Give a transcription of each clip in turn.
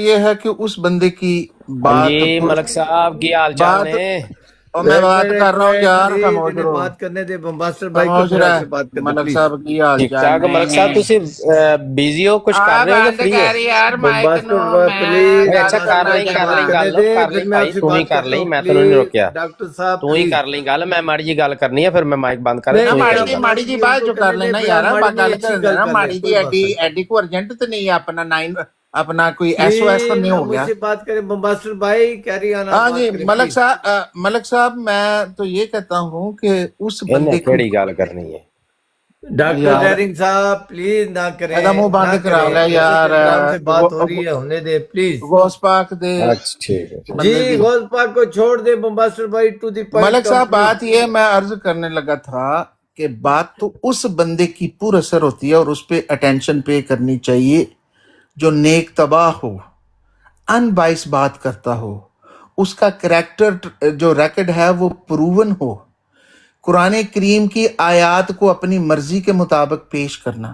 یہ ہے کہ اس بندے کی ہاں بات جی ملک صاحب کی حال چال بات نے اور میں بات کر رہا ہوں یار، جی خاموش انہیں رہو، بات کرنے دے بمباسٹر بھائی کو خاموش پھر رہ آپ سے بات کرنے ملک پلیز. صاحب کی حال ٹھیک چال ٹھاک ملک صاحب نے تسی بزی ہو کچھ کر رہے ہو یا بند فری ہو؟ کر یار مائک نو، بمباسٹر میں پلیز اچھا گل کر بمباسٹر کرنا بھائی لیں کو کر بات لیں چاہنا. کرنے گل دے کر لیں پھر میں آپ بھائی سے تو ہی بات کر کرتا لیں ہوں. میں تینوں نہیں پلیز روکیا ڈاکٹر صاحب تو ہی پلیز. کر لیں گل میں ماڑی جی گل کرنی ہے پھر میں مائک بند کر نہیں تو ہی نہیں کر آپ لیں. ماڑی جی ان بات کو جو کر کرنے دے لینا پھر یار، ماڑی جی گل اچھی کر گل لینا. کر لیں ماڑی کوئی جی مسئلہ نہیں. ایڈی کو ارجنٹ تو نہیں ہے، اپنا اپنا کوئی ایسو ایسا پلیز نہیں آپ ہو مجھ گیا. سے بات کریں بمباسٹر بھائی کیری آن آپ ہاں جی بات کریں ملک پلیز. صاحب میں تو یہ کہتا ہوں کہ اس انہیں بندے کی کیڑی گل کرنی ہے؟ ڈاکٹر یار ڈیرنگ صاحب پلیز نہ ایدا منہ کریں نہ بند کرا لے کریں عزت یار. احترام سے بات ہو رہی ہے ہونے دے پلیز. غوث پاک دے اچھا ٹھیک ہے ٹھیک. جی بندے دی. غوث پاک کو چھوڑ دے بمباسٹر بھائی ٹو دی پوائنٹ ملک کم صاحب پلیز. بات یہ میں عرض کرنے لگا تھا کہ بات تو اس بندے کی پر اثر ہوتی ہے اور اس پہ اٹینشن پے کرنی چاہیے جو نیک تباہ ہو، ان بائس بات کرتا ہو، اس کا کریکٹر جو ریکڈ ہے وہ پروون ہو، قرآن کریم کی آیات کو اپنی مرضی کے مطابق پیش کرنا،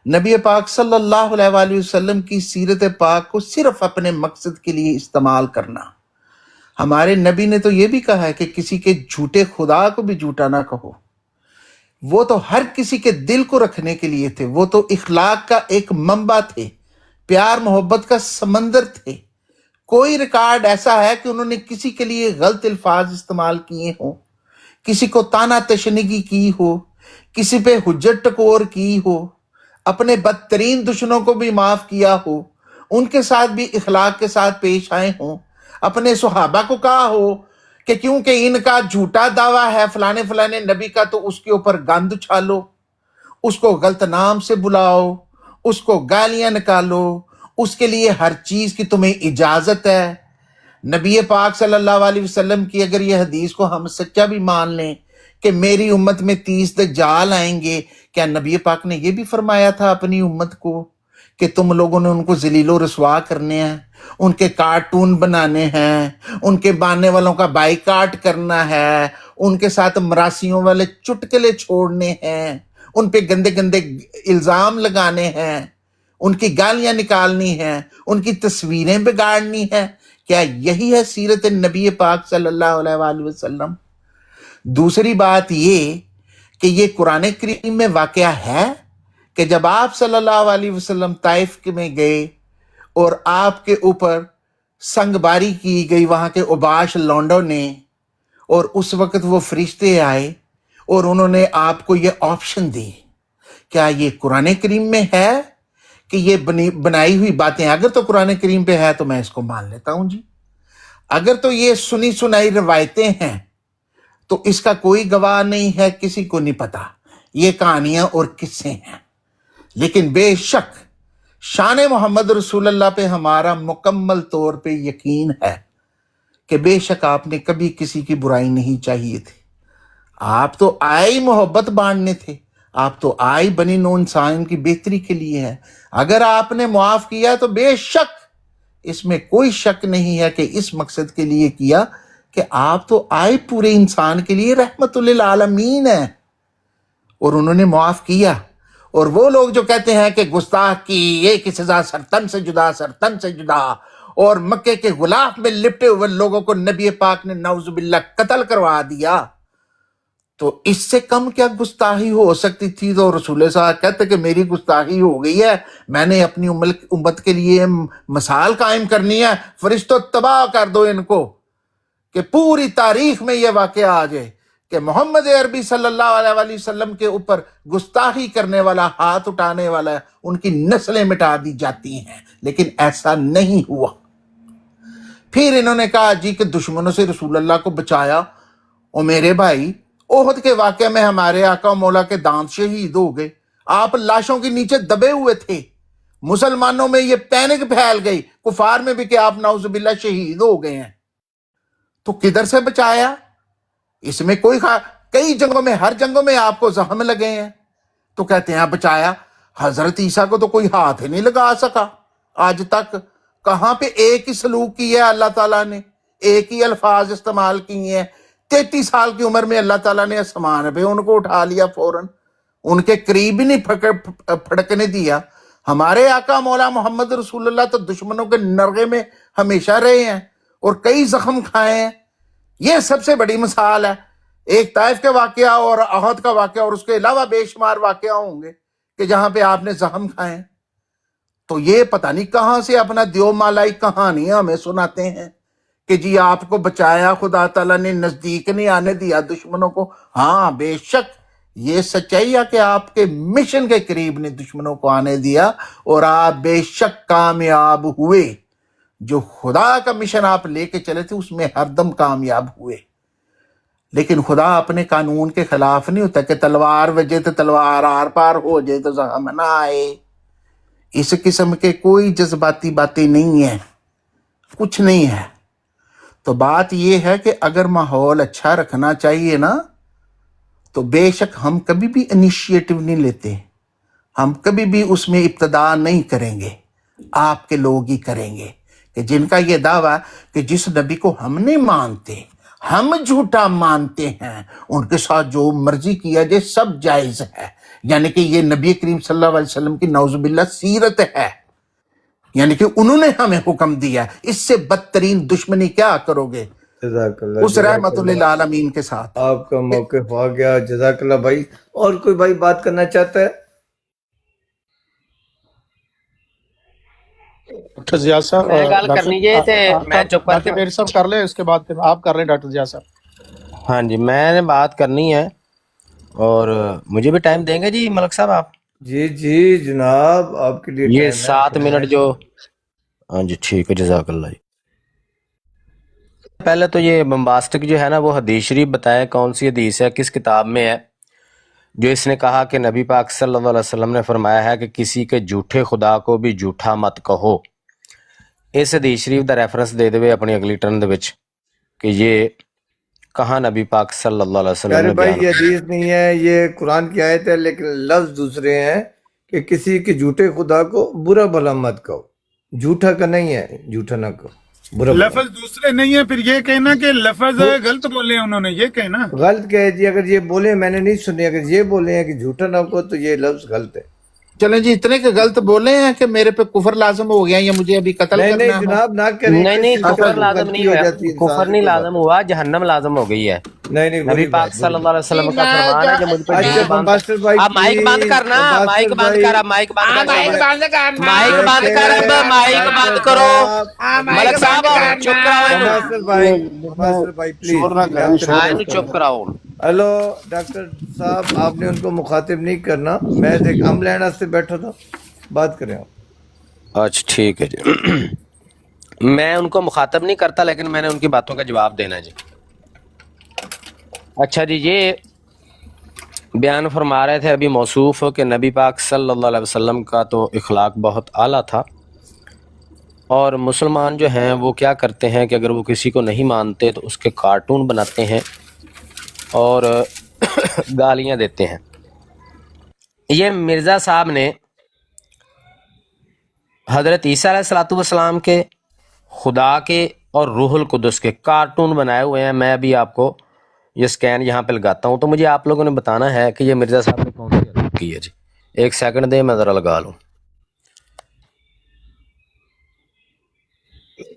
نبی پاک صلی اللہ علیہ وآلہ وسلم کی سیرت پاک کو صرف اپنے مقصد کے لیے استعمال کرنا. ہمارے نبی نے تو یہ بھی کہا ہے کہ کسی کے جھوٹے خدا کو بھی جھوٹا نہ کہو. وہ تو ہر کسی کے دل کو رکھنے کے لیے تھے، وہ تو اخلاق کا ایک منبع تھے، پیار محبت کا سمندر تھے. کوئی ریکارڈ ایسا ہے کہ انہوں نے کسی کے لیے غلط الفاظ استعمال کیے ہوں، کسی کو تانا تشنگی کی ہو، کسی پہ حجت ٹکور کی ہو، اپنے بدترین دشمنوں کو بھی معاف کیا ہو، ان کے ساتھ بھی اخلاق کے ساتھ پیش آئے ہوں، اپنے صحابہ کو کہا ہو کہ کیونکہ ان کا جھوٹا دعویٰ ہے فلانے فلانے نبی کا تو اس کے اوپر گند اچھالو، اس کو غلط نام سے بلاؤ، اس کو گالیاں نکالو، اس کے لیے ہر چیز کی تمہیں اجازت ہے. نبی پاک صلی اللہ علیہ وسلم کی اگر یہ حدیث کو ہم سچا بھی مان لیں کہ میری امت میں 30 دجال آئیں گے، کیا نبی پاک نے یہ بھی فرمایا تھا اپنی امت کو کہ تم لوگوں نے ان کو ذلیل و رسوا کرنے ہیں، ان کے کارٹون بنانے ہیں، ان کے بانے والوں کا بائیکاٹ کرنا ہے، ان کے ساتھ مراسیوں والے چٹکلے چھوڑنے ہیں، ان پہ گندے گندے الزام لگانے ہیں، ان کی گالیاں نکالنی ہیں، ان کی تصویریں بگاڑنی ہیں؟ کیا یہی ہے سیرت نبی پاک صلی اللہ علیہ وآلہ وسلم؟ دوسری بات یہ کہ یہ قرآن کریم میں واقعہ ہے کہ جب آپ صلی اللہ علیہ وسلم طائف میں گئے اور آپ کے اوپر سنگ باری کی گئی وہاں کے اوباش لونڈوں نے، اور اس وقت وہ فرشتے آئے اور انہوں نے آپ کو یہ آپشن دی، کیا یہ قرآن کریم میں ہے کہ یہ بنائی ہوئی باتیں؟ اگر تو قرآن کریم پہ ہے تو میں اس کو مان لیتا ہوں جی. اگر تو یہ سنی سنائی روایتیں ہیں تو اس کا کوئی گواہ نہیں ہے، کسی کو نہیں پتا، یہ کہانیاں اور قصے ہیں. لیکن بے شک شان محمد رسول اللہ پہ ہمارا مکمل طور پہ یقین ہے کہ بے شک آپ نے کبھی کسی کی برائی نہیں چاہیے تھی. آپ تو آئے ہی محبت بانٹنے تھے، آپ تو آئے بنی نوع انسان کی بہتری کے لیے ہے. اگر آپ نے معاف کیا تو بے شک اس میں کوئی شک نہیں ہے کہ اس مقصد کے لیے کیا کہ آپ تو آئے پورے انسان کے لیے رحمت للعالمین ہے، اور انہوں نے معاف کیا. اور وہ لوگ جو کہتے ہیں کہ گستاخ کی ایک سزا سرتن سے جدا، سرتن سے جدا، اور مکے کے غلاف میں لپٹے ہوئے لوگوں کو نبی پاک نے نعوذ باللہ قتل کروا دیا، تو اس سے کم کیا گستاخی ہو سکتی تھی؟ تو رسول صاحب کہتے کہ میری گستاخی ہو گئی ہے، میں نے اپنی امت کے لیے مثال قائم کرنی ہے، فرشتوں تباہ کر دو ان کو، کہ پوری تاریخ میں یہ واقعہ آ جائے کہ محمد عربی صلی اللہ علیہ وآلہ وسلم کے اوپر گستاخی کرنے والا، ہاتھ اٹھانے والا، ان کی نسلیں مٹا دی جاتی ہیں. لیکن ایسا نہیں ہوا. پھر انہوں نے کہا جی کہ دشمنوں سے رسول اللہ کو بچایا. اور میرے بھائی احد کے واقعے میں ہمارے آقا و مولا کے دانت شہید ہو گئے، آپ لاشوں کے نیچے دبے ہوئے تھے، مسلمانوں میں یہ پینک پھیل گئی، کفار میں بھی کہ آپ نعوذ باللہ شہید ہو گئے ہیں. تو کدھر سے بچایا؟ اس میں کئی جنگوں میں، ہر جنگوں میں آپ کو زخم لگے ہیں، تو کہتے ہیں بچایا. حضرت عیسیٰ کو تو کوئی ہاتھ ہی نہیں لگا سکا آج تک. کہاں پہ ایک ہی سلوک کی ہے اللہ تعالیٰ نے، ایک ہی الفاظ استعمال کیے ہیں. 33 سال کی عمر میں اللہ تعالیٰ نے آسمان پہ ان کو اٹھا لیا فوراً، ان کے قریب ہی نہیں پھڑکنے دیا. ہمارے آقا مولا محمد رسول اللہ تو دشمنوں کے نرغے میں ہمیشہ رہے ہیں اور کئی زخم کھائے ہیں. یہ سب سے بڑی مثال ہے. ایک طائف کے واقعہ اور احد کا واقعہ اور اس کے علاوہ بے شمار واقعہ ہوں گے کہ جہاں پہ آپ نے زخم کھائے ہیں. تو یہ پتہ نہیں کہاں سے اپنا دیو مالائی کہانیاں ہمیں سناتے ہیں کہ جی آپ کو بچایا خدا تعالیٰ نے، نزدیک نہیں آنے دیا دشمنوں کو. ہاں بے شک یہ سچائی ہے کہ آپ کے مشن کے قریب نے دشمنوں کو آنے دیا اور آپ بے شک کامیاب ہوئے. جو خدا کا مشن آپ لے کے چلے تھے اس میں ہر دم کامیاب ہوئے. لیکن خدا اپنے قانون کے خلاف نہیں ہوتا کہ تلوار وجے تو تلوار آر پار ہو جائے تو زخم نہ آئے. اس قسم کے کوئی جذباتی باتیں نہیں ہیں، کچھ نہیں ہے. تو بات یہ ہے کہ اگر ماحول اچھا رکھنا چاہیے نا تو بے شک ہم کبھی بھی انیشیٹو نہیں لیتے، ہم کبھی بھی اس میں ابتدا نہیں کریں گے. آپ کے لوگ ہی کریں گے کہ جن کا یہ دعویٰ کہ جس نبی کو ہم نہیں مانتے، ہم جھوٹا مانتے ہیں، ان کے ساتھ جو مرضی کیا جائے سب جائز ہے. یعنی کہ یہ نبی کریم صلی اللہ علیہ وسلم کی نعوذ باللہ سیرت ہے. یعنی کہ انہوں نے ہمیں حکم دیا. اس سے بدترین دشمنی کیا کرو گے جزاک اللہ، اس جزاک رحمت اللہ، للعالمین کے ساتھ. آپ کا موقف آ گیا. جزاک اللہ بھائی. اور کوئی بھائی بات کرنا چاہتا ہے؟ ڈاکٹر زیاد صاحب میں گل کرنی جی تے میں چپ کر کے ڈاکٹر میر صاحب کر لیں، اس کے بعد پھر آپ کر لیں ڈاکٹر زیاد صاحب. ہاں جی میں نے بات کرنی ہے اور مجھے بھی ٹائم دیں گے جی ملک صاحب آپ؟ جی جی جناب، آپ کے لیے یہ ٹائم ہے. 7 منٹ جو، ہاں جی ٹھیک ہے، جزاک اللہ جی. پہلے تو یہ بمباسٹک جو ہے نا وہ حدیث شریف بتائے کون سی حدیث ہے، کس کتاب میں ہے، جو اس نے کہا کہ نبی پاک صلی اللہ علیہ وسلم نے فرمایا ہے کہ کسی کے جھوٹے خدا کو بھی جھوٹا مت کہو. اس حدیث شریف دا ریفرنس دے دے اپنی اگلی ٹرن دے وچ کہ یہ کہاں نبی پاک صلی اللہ علیہ وسلم پیارے نے بھائی، بیان یہ حدیث نہیں ہے، یہ قرآن کی آیت ہے، لیکن لفظ دوسرے ہیں کہ کسی کے جھوٹے خدا کو برا بھلا مت کہو. جھوٹا کا نہیں ہے، جھوٹا نہ کہو، برا بھلا. لفظ دوسرے نہیں ہے، پھر یہ کہنا کہ لفظ غلط بولے ہیں انہوں نے، یہ کہنا. غلط کہے جی، اگر یہ بولے میں نے نہیں سنی، اگر یہ بولے ہیں کہ جھوٹا نہ کہو تو یہ لفظ غلط ہے. چلیں جی اتنے کے غلط بولے ہیں کہ میرے پہ کفر لازم ہو گیا یا مجھے ابھی قتل نہیں کرنا نہیں ہے. جناب، نہ کریں. نہیں نہیں، کسی سے کفر لازم غلطی نہیں ہو ہوا، جاتی ہے انسان کفر سے، نہیں کوئی بات لازم ہوا، جہنم لازم ہو گئی ہے. نہیں نہیں، نبی بری پاک بات، صلی بری اللہ علیہ وسلم کا میں فرمان ہے کہ مجھ پہ اچھا ڈیل بند مباشر بھائی اب مائک بند پلیز، کرنا، مائک مباشر بند بھائی، کر، اب مائک بند کر، مائک بند کرنا. مائک بند کر، اب مائک بند کرو. ملک صاحب چپ کراؤ مباشر بھائی، مباشر بھائی پلیز. شور نہ کریں، شور ہاں نہ انہوں چپ کراؤ. ہلو ڈاکٹر صاحب، آپ نے ان کو مخاطب نہیں کرنا. میں ایک ام لینا سے بیٹھا تھا، بات کریں آپ. اچھا ٹھیک ہے جی. میں ان کو مخاطب نہیں کرتا لیکن میں نے ان کی باتوں کا جواب دینا جی. اچھا جی، یہ بیان فرما رہے تھے ابھی موصوف ہو کہ نبی پاک صلی اللہ علیہ وسلم کا تو اخلاق بہت اعلیٰ تھا، اور مسلمان جو ہیں وہ کیا کرتے ہیں کہ اگر وہ کسی کو نہیں مانتے تو اس کے کارٹون بناتے ہیں اور گالیاں دیتے ہیں. یہ مرزا صاحب نے حضرت عیسیٰ علیہ الصلوۃ والسلام کے، خدا کے اور روح القدس کے کارٹون بنائے ہوئے ہیں. میں ابھی آپ کو یہ سکین یہاں پہ لگاتا ہوں تو مجھے آپ لوگوں نے بتانا ہے کہ یہ مرزا صاحب نے کون سی حرکت کی ہے جی. ایک سیکنڈ دے، میں ذرا لگا لوں.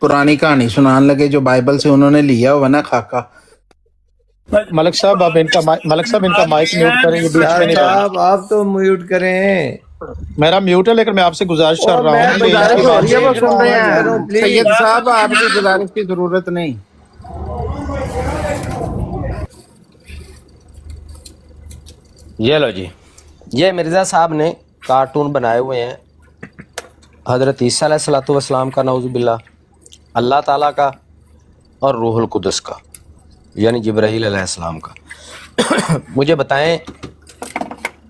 پرانی کہانی سنان لگے جو بائبل سے انہوں نے لیا ہوا نا خاکہ. ملک صاحب آپ ان کا ملک صاحب ان کا مائک میوٹ کریں، یہ بیچ میں نہیں بولنا. صاحب آپ تو میوٹ کریں. میرا میوٹ ہے لیکن میں آپ سے گزارش کر رہا میں ہوں کہ گزارش ہو رہی ہے، وہ سن رہے دیکھ رہا ہوں، ہیں. پلیز. سید صاحب آپ کی گزارش کی ضرورت نہیں. یہ لو جی، یہ مرزا صاحب نے کارٹون بنائے ہوئے ہیں حضرت عیسیٰ علیہ الصلوۃ والسلام کا، نعوذ باللہ، اللہ تعالیٰ کا اور روح القدس کا، یعنی جبرائیل علیہ السلام کا. مجھے بتائیں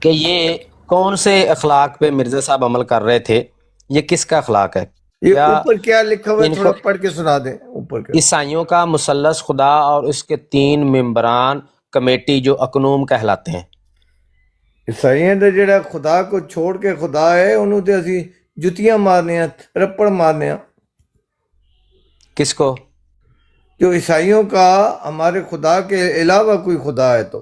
کہ یہ کون سے اخلاق پہ مرزا صاحب عمل کر رہے تھے؟ یہ کس کا اخلاق ہے؟ یہ کیا اوپر کیا لکھا ہوا ہے، ان تھوڑا کو پڑھ کے سنا دیں اوپر کا. عیسائیوں کا مثلث خدا اور اس کے 3 ممبران کمیٹی جو اکنوم کہلاتے ہیں؟ عیسائیاں دا جڑا خدا کو چھوڑ کے خدا ہے، انہوں تے اسی جتیاں مارنے ہیں، رپڑ مارنے ہیں. کس کو؟ جو عیسائیوں کا ہمارے خدا کے علاوہ کوئی خدا ہے تو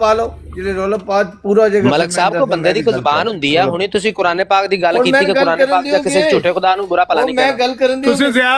ਪਾ ਲਓ, ਜਿਹੜੇ ਰੌਲਾ ਪਾ ਪੂਰਾ ਜਗ੍ਹਾ ਮਲਕ ਸਾਹਿਬ ਕੋ ਬੰਦੇ ਦੀ ਕੋਈ ਜ਼ਬਾਨ ਹੁੰਦੀ ਆ। ਹੁਣੇ ਤੁਸੀਂ ਕੁਰਾਨ ਪਾਕ ਦੀ ਗੱਲ ਉਹ ਕੀਤੀ ਮੈਂ ਕਿ ਗੱਲ ਕੁਰਾਨ ਕਰਨ ਪਾਕ ਦਾ ਕਿਸੇ ਦਿਓਗੇ। ਝੂਠੇ ਖੁਦਾ ਨੂੰ ਬੁਰਾ ਭਲਾ ਨਹੀਂ ਮੈਂ ਕਹਿਣਾ। ਗੱਲ ਕਰਨ ਦੀ ਤੁਸੀਂ ਜ਼ਿਆ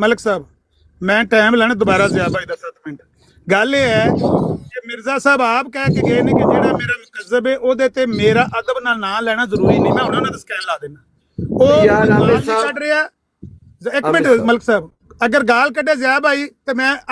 ਮਲਕ ਸਾਹਿਬ ਮੈਂ ਟਾਈਮ ਲੈਣਾ ਦੁਬਾਰਾ ਜ਼ਿਆ ਭਾਈ ਦਾ 7 ਮਿੰਟ। ਗੱਲ ਇਹ ਹੈ ਕਿ ਮਿਰਜ਼ਾ ਸਾਹਿਬ ਆਪ ਕਹਿ ਕੇ ਗਏ ਨੇ ਕਿ ਜਿਹੜਾ ਮੇਰਾ ਮੁਕੱਜ਼ਬ ਹੈ ਉਹਦੇ ਤੇ ਮੇਰਾ ਅਦਬ ਨਾਲ ਨਾਂ ਲੈਣਾ ਜ਼ਰੂਰੀ ਨਹੀਂ। ਮੈਂ ਉਹਨਾਂ ਦਾ ਸਕੈਨ ਲਾ ਦੇਣਾ। ਉਹ ਯਾਰ, ਗਾਲ ਆਮਿਰ ਨਹੀਂ ਸਾਹਿਬ- ਕੱਢ ਰਿਹਾ। ਇੱਕ ਮਿੰਟ ਆਮਿਰ ਸਾਹਿਬ। ਮਲਕ ਸਾਹਿਬ ਅਗਰ ਗਾਲ ਕੱਢੇ ਜ਼ਿਆ ਭਾਈ ਤੇ ਮੈਂ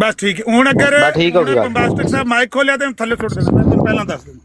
ਬਸ ਠੀਕ ਹੈ। ਹੁਣ ਅਗਰ ਬਸ ਠੀਕ ਹੋ ਗਈ ਗੱਲ। ਬੰਬਾਸਟਿਕ ਸਾਹਿਬ ਮਾਈਕ ਖੋਲਿਆ ਤੇ ਥੱਲੇ ਸੁੱਟ ਦੇਣਾ। ਮੈਂ ਤੁਹਾਨੂੰ ਪਹਿਲਾਂ ਦੱਸ ਦਿੰਦਾ।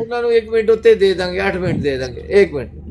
ਉਹਨਾਂ ਨੂੰ 1 ਮਿੰਟ ਉੱਤੇ ਦੇ ਦਾਂਗੇ, 8 ਮਿੰਟ ਦੇ ਦਾਂਗੇ। 1 ਮਿੰਟ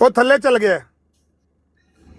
ਉਹ ਥੱਲੇ ਚੱਲ ਗਿਆ।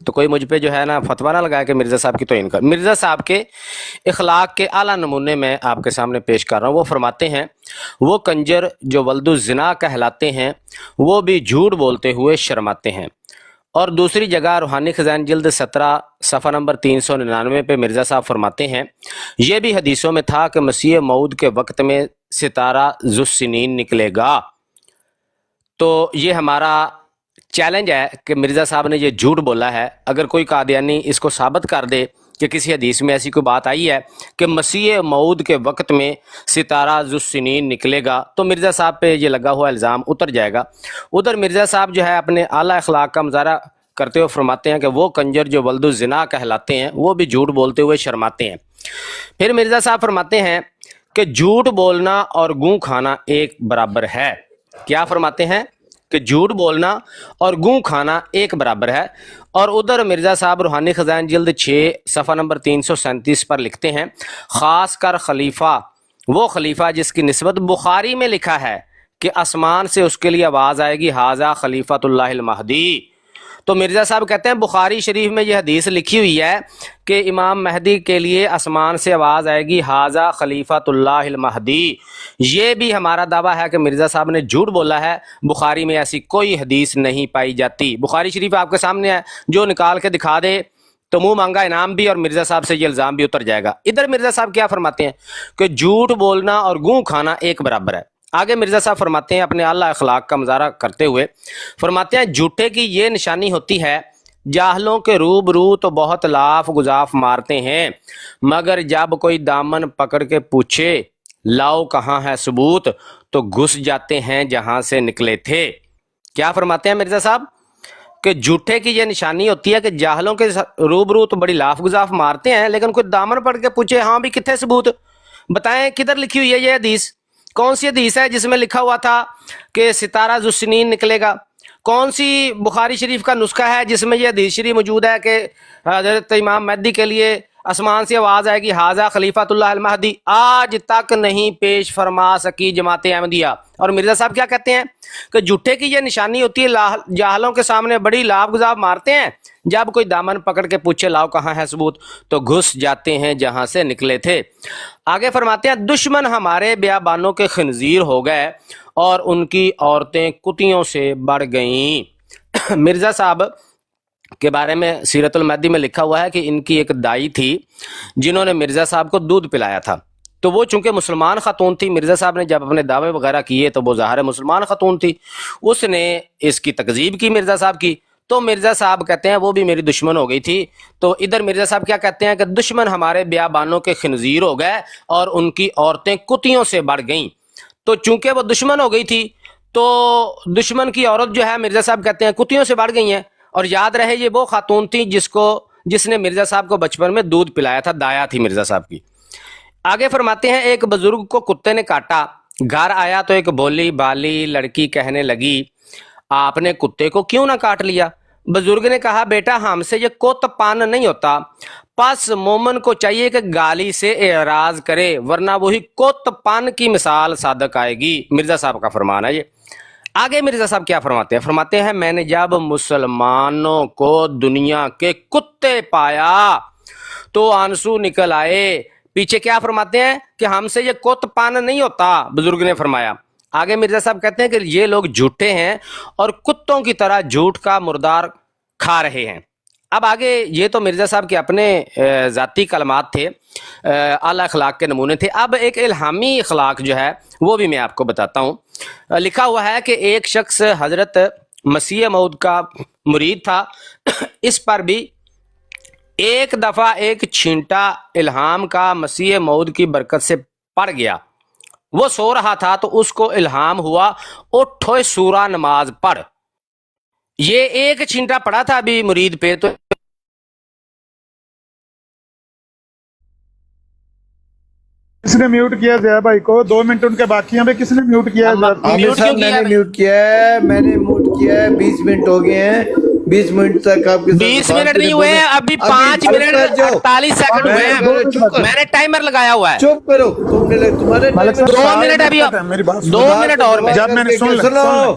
تو کوئی مجھ پہ جو ہے نا فتویٰ نہ لگایا کہ مرزا صاحب کی توہین کر. مرزا صاحب کے اخلاق کے اعلیٰ نمونے میں آپ کے سامنے پیش کر رہا ہوں. وہ فرماتے ہیں وہ کنجر جو ولد الزنا کہلاتے ہیں وہ بھی جھوٹ بولتے ہوئے شرماتے ہیں. اور دوسری جگہ روحانی خزائن جلد 17 صفحہ نمبر 399 پہ مرزا صاحب فرماتے ہیں یہ بھی حدیثوں میں تھا کہ مسیح موعود کے وقت میں ستارہ ذو السنین نکلے گا. تو یہ ہمارا چیلنج ہے کہ مرزا صاحب نے یہ جھوٹ بولا ہے. اگر کوئی قادیانی اس کو ثابت کر دے کہ کسی حدیث میں ایسی کوئی بات آئی ہے کہ مسیح موعود کے وقت میں ستارہ ذو السنین نکلے گا تو مرزا صاحب پہ یہ لگا ہوا الزام اتر جائے گا. ادھر مرزا صاحب جو ہے اپنے اعلیٰ اخلاق کا مظاہرہ کرتے ہوئے فرماتے ہیں کہ وہ کنجر جو ولد الزنا کہلاتے ہیں وہ بھی جھوٹ بولتے ہوئے شرماتے ہیں. پھر مرزا صاحب فرماتے ہیں کہ جھوٹ بولنا اور گوں کھانا ایک برابر ہے. کیا فرماتے ہیں؟ کہ جھوٹ بولنا اور گوں کھانا ایک برابر ہے. اور ادھر مرزا صاحب روحانی خزائن جلد 6 صفحہ نمبر 337 پر لکھتے ہیں خاص کر خلیفہ وہ خلیفہ جس کی نسبت بخاری میں لکھا ہے کہ آسمان سے اس کے لیے آواز آئے گی ھذا خلیفۃ اللہ المہدی. تو مرزا صاحب کہتے ہیں بخاری شریف میں یہ حدیث لکھی ہوئی ہے کہ امام مہدی کے لیے آسمان سے آواز آئے گی ھذا خلیفۃ اللہ المہدی. یہ بھی ہمارا دعویٰ ہے کہ مرزا صاحب نے جھوٹ بولا ہے. بخاری میں ایسی کوئی حدیث نہیں پائی جاتی. بخاری شریف آپ کے سامنے ہے, جو نکال کے دکھا دے تو منہ مانگا انعام بھی اور مرزا صاحب سے یہ الزام بھی اتر جائے گا. ادھر مرزا صاحب کیا فرماتے ہیں کہ جھوٹ بولنا اور گوں کھانا ایک برابر ہے. آگے مرزا صاحب فرماتے ہیں اپنے اعلیٰ اخلاق کا مظاہرہ کرتے ہوئے فرماتے ہیں جھوٹے کی یہ نشانی ہوتی ہے جاہلوں کے روبرو تو بہت لاف گزاف مارتے ہیں مگر جب کوئی دامن پکڑ کے پوچھے لاؤ کہاں ہے ثبوت تو گھس جاتے ہیں جہاں سے نکلے تھے. کیا فرماتے ہیں مرزا صاحب کہ جھوٹے کی یہ نشانی ہوتی ہے کہ جاہلوں کے روبرو تو بڑی لاف گزاف مارتے ہیں لیکن کوئی دامن پکڑ کے پوچھے ہاں بھی کتنے ثبوت, بتائیں کدھر لکھی ہوئی ہے یہ حدیث؟ کون سی حدیث ہے جس میں لکھا ہوا تھا کہ ستارہ ذو السنین نکلے گا؟ کون سی بخاری شریف کا نسخہ ہے جس میں یہ حدیث شریف موجود ہے کہ حضرت امام مہدی کے لیے آسمان سے آواز آئے گی ھذا خلیفۃ اللہ المہدی؟ آج تک نہیں پیش فرما سکی جماعت احمدیہ. اور مرزا صاحب کیا کہتے ہیں کہ جھوٹے کی یہ نشانی ہوتی ہے جاہلوں کے سامنے بڑی لاف گزاف مارتے ہیں جب کوئی دامن پکڑ کے پوچھے لاؤ کہاں ہے ثبوت تو گھس جاتے ہیں جہاں سے نکلے تھے. آگے فرماتے ہیں دشمن ہمارے بیابانوں کے خنزیر ہو گئے اور ان کی عورتیں کتیوں سے بڑھ گئیں. مرزا صاحب کے بارے میں سیرت المہدی میں لکھا ہوا ہے کہ ان کی ایک دائی تھی جنہوں نے مرزا صاحب کو دودھ پلایا تھا. تو وہ چونکہ مسلمان خاتون تھی, مرزا صاحب نے جب اپنے دعوے وغیرہ کیے تو وہ ظاہر مسلمان خاتون تھی, اس نے اس کی تکذیب کی مرزا صاحب کی. تو مرزا صاحب کہتے ہیں وہ بھی میری دشمن ہو گئی تھی. تو ادھر مرزا صاحب کیا کہتے ہیں کہ دشمن ہمارے بیابانوں کے خنزیر ہو گئے اور ان کی عورتیں کتیوں سے بڑھ گئیں. تو چونکہ وہ دشمن ہو گئی تھی تو دشمن کی عورت جو ہے مرزا صاحب کہتے ہیں کتیوں سے بڑھ گئی ہیں. اور یاد رہے یہ وہ خاتون تھی جس نے مرزا صاحب کو بچپن میں دودھ پلایا تھا, دایا تھی مرزا صاحب کی. آگے فرماتے ہیں ایک بزرگ کو کتے نے کاٹا, گھر آیا تو ایک بھولی بالی لڑکی کہنے لگی آپ نے کتے کو کیوں نہ کاٹ لیا؟ بزرگ نے کہا بیٹا ہم سے یہ کوت پان نہیں ہوتا, پس مومن کو چاہیے کہ گالی سے اعراض کرے ورنہ وہی کوت پان کی مثال صادق آئے گی. مرزا صاحب کا فرمان ہے یہ. آگے مرزا صاحب کیا فرماتے ہیں؟ فرماتے ہیں میں نے جب مسلمانوں کو دنیا کے کتے پایا تو آنسو نکل آئے. پیچھے کیا فرماتے ہیں کہ ہم سے یہ کوت پان نہیں ہوتا, بزرگ نے فرمایا. آگے مرزا صاحب کہتے ہیں کہ یہ لوگ جھوٹے ہیں اور کتوں کی طرح جھوٹ کا مردار کھا رہے ہیں. اب آگے یہ تو مرزا صاحب کے اپنے ذاتی کلمات تھے, اعلیٰ اخلاق کے نمونے تھے. اب ایک الہامی اخلاق جو ہے وہ بھی میں آپ کو بتاتا ہوں. لکھا ہوا ہے کہ ایک شخص حضرت مسیح موعود کا مرید تھا. اس پر بھی ایک دفعہ ایک چھینٹا الہام کا مسیح موعود کی برکت سے پڑ گیا. وہ سو رہا تھا تو اس کو الہام ہوا اٹھو سورہ نماز پڑھ. یہ ایک چھینٹا پڑا تھا ابھی مرید پہ. تو کس نے میوٹ کیا ضیاء بھائی کو؟ 2 منٹ ان کے باقی ہیں بھائی, کس نے میوٹ کیا ہے؟ عامر صاحب میں نے میوٹ کیا ہے, میں نے میوٹ کیا ہے. 20 منٹ ہو گئے ہیں, 20 منٹ تک آپ کے 20 منٹ نہیں ہوئے ہیں, ابھی 5 منٹ 48 سیکنڈ ہوئے ہیں. میں نے ٹائمر لگایا ہوا ہے. چپ کرو, تم نے تمہارے 2 منٹ ابھی, میری بات 2 منٹ اور. جب میں نے سن لو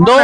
2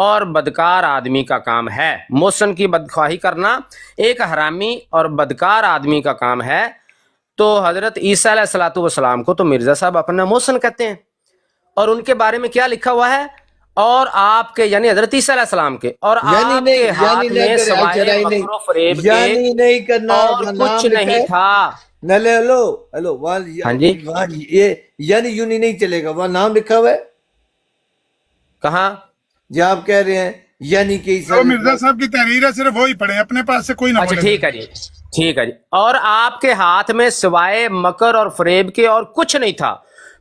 اور بدکار آدمی کا کام ہے. محسن کی بدخواہی کرنا ایک حرامی اور بدکار آدمی کا کام ہے. تو حضرت عیسیٰ علیہ الصلوۃ والسلام کو تو مرزا صاحب اپنا محسن کہتے ہیں، اور ان کے بارے میں کیا لکھا ہوا ہے؟ اور آپ کے یعنی حضرت عیسیٰ علیہ السلام کے اور یعنی آپ نہیں، کے ہاتھ یعنی نہ میں کرے، سوائے اچھا نہیں، مکر و فریب یعنی کے نہیں کرنا، اور وہاں کچھ نام لکھا نہیں ہے. تھا. نہ لے ہلو ہلو ہاں جی، وہاں یہ یعنی یونی نہیں چلے گا، وہاں نام لکھا ہوا ہے. کہاں؟ جی آپ کہہ رہے ہیں یعنی کہ عیسیٰ جو علیہ مرزا السلام. صاحب کی تحریر ہے صرف وہی پڑھیں، اپنے پاس سے کوئی نہ اچھا پڑھے. ٹھیک ہے جی، ٹھیک ہے جی. اور آپ کے ہاتھ میں سوائے مکر اور فریب کے اور کچھ نہیں تھا.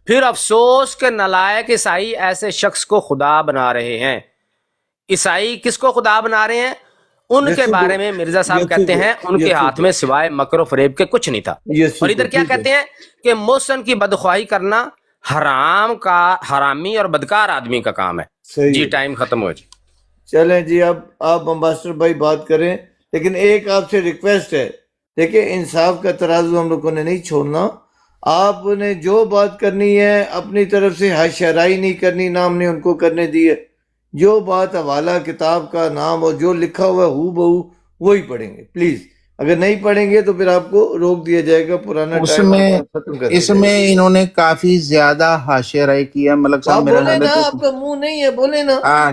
پھر افسوس کہ نالائق عیسائی ایسے شخص کو خدا بنا رہے ہیں. عیسائی کس کو خدا بنا رہے ہیں؟ ان کے یسوع بارے کو، میں مرزا صاحب یسوع کہتے کو، ہیں ان کے یسوع ہاتھ کو، میں سوائے مکر و فریب کے کچھ نہیں تھا. یسوع اور کو، ادھر کیا ٹھیک ہے. کہتے ہیں کہ محسن کی بدخواہی کرنا حرامی اور بدکار آدمی کا کام ہے. صحیح جی ہے. ٹائم ختم ہو جی. چلیں جی، اب آپ امباسڈر بھائی بات کریں، لیکن ایک آپ سے ریکویسٹ ہے. دیکھیں انصاف کا ترازو ہم لوگوں نے نہیں چھوڑنا. آپ نے جو بات کرنی ہے اپنی طرف سے حشرائی نہیں کرنی، نہ ہم نے ان کو کرنے دی ہے. جو بات حوالہ کتاب کا نام اور جو لکھا ہوا ہے ہو بہو وہی پڑھیں گے پلیز. اگر نہیں پڑھیں گے تو پھر آپ کو روک دیا جائے گا، پرانا اس ٹائم میں ختم کر دیا اس جائے گا. میں انہوں نے کافی زیادہ حاشیہ رائی کیا. ملک تو صاحب آپ میرا بولیں خیال نا، ہے آپ کا منہ نہیں ہے، بولیں نا.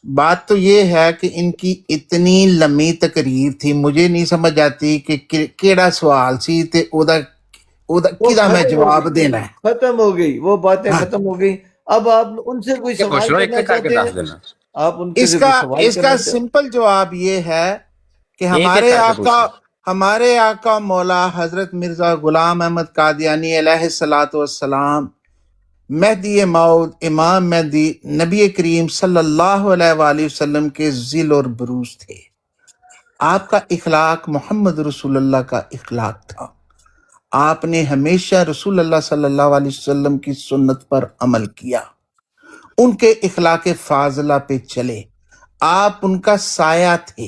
بات تو یہ ہے کہ ان کی اتنی لمبی تقریر تھی، مجھے نہیں سمجھ آتی کہ کیڑا سوال سی تے وہ کدا میں ختم ہو جواب گئی، دینا ہے. ختم ہو گئی، وہ باتیں ہاں، ختم ہو گئی. اب آپ ان سے کوئی یہ پوچھ سوال لو ایک کرنا ایک کر کے چاہتے ہیں؟ دس دینا. آپ ان سے اس کوئی کا سوال اس کا کرنا چاہتے سمپل جواب یہ ہے کہ ایک ایک کر کے پوچھ لو. ہمارے آقا مولا حضرت مرزا غلام احمد قادیانی علیہ الصلوۃ والسلام مہدی موعود، امام مہدی، نبی کریم صلی اللہ علیہ وآلہ وسلم کے ذل اور بروز تھے. آپ کا اخلاق محمد رسول اللہ کا اخلاق تھا. آپ نے ہمیشہ رسول اللہ صلی اللہ علیہ وسلم کی سنت پر عمل کیا، ان کے اخلاق فاضلہ پہ چلے. آپ ان کا سایہ تھے.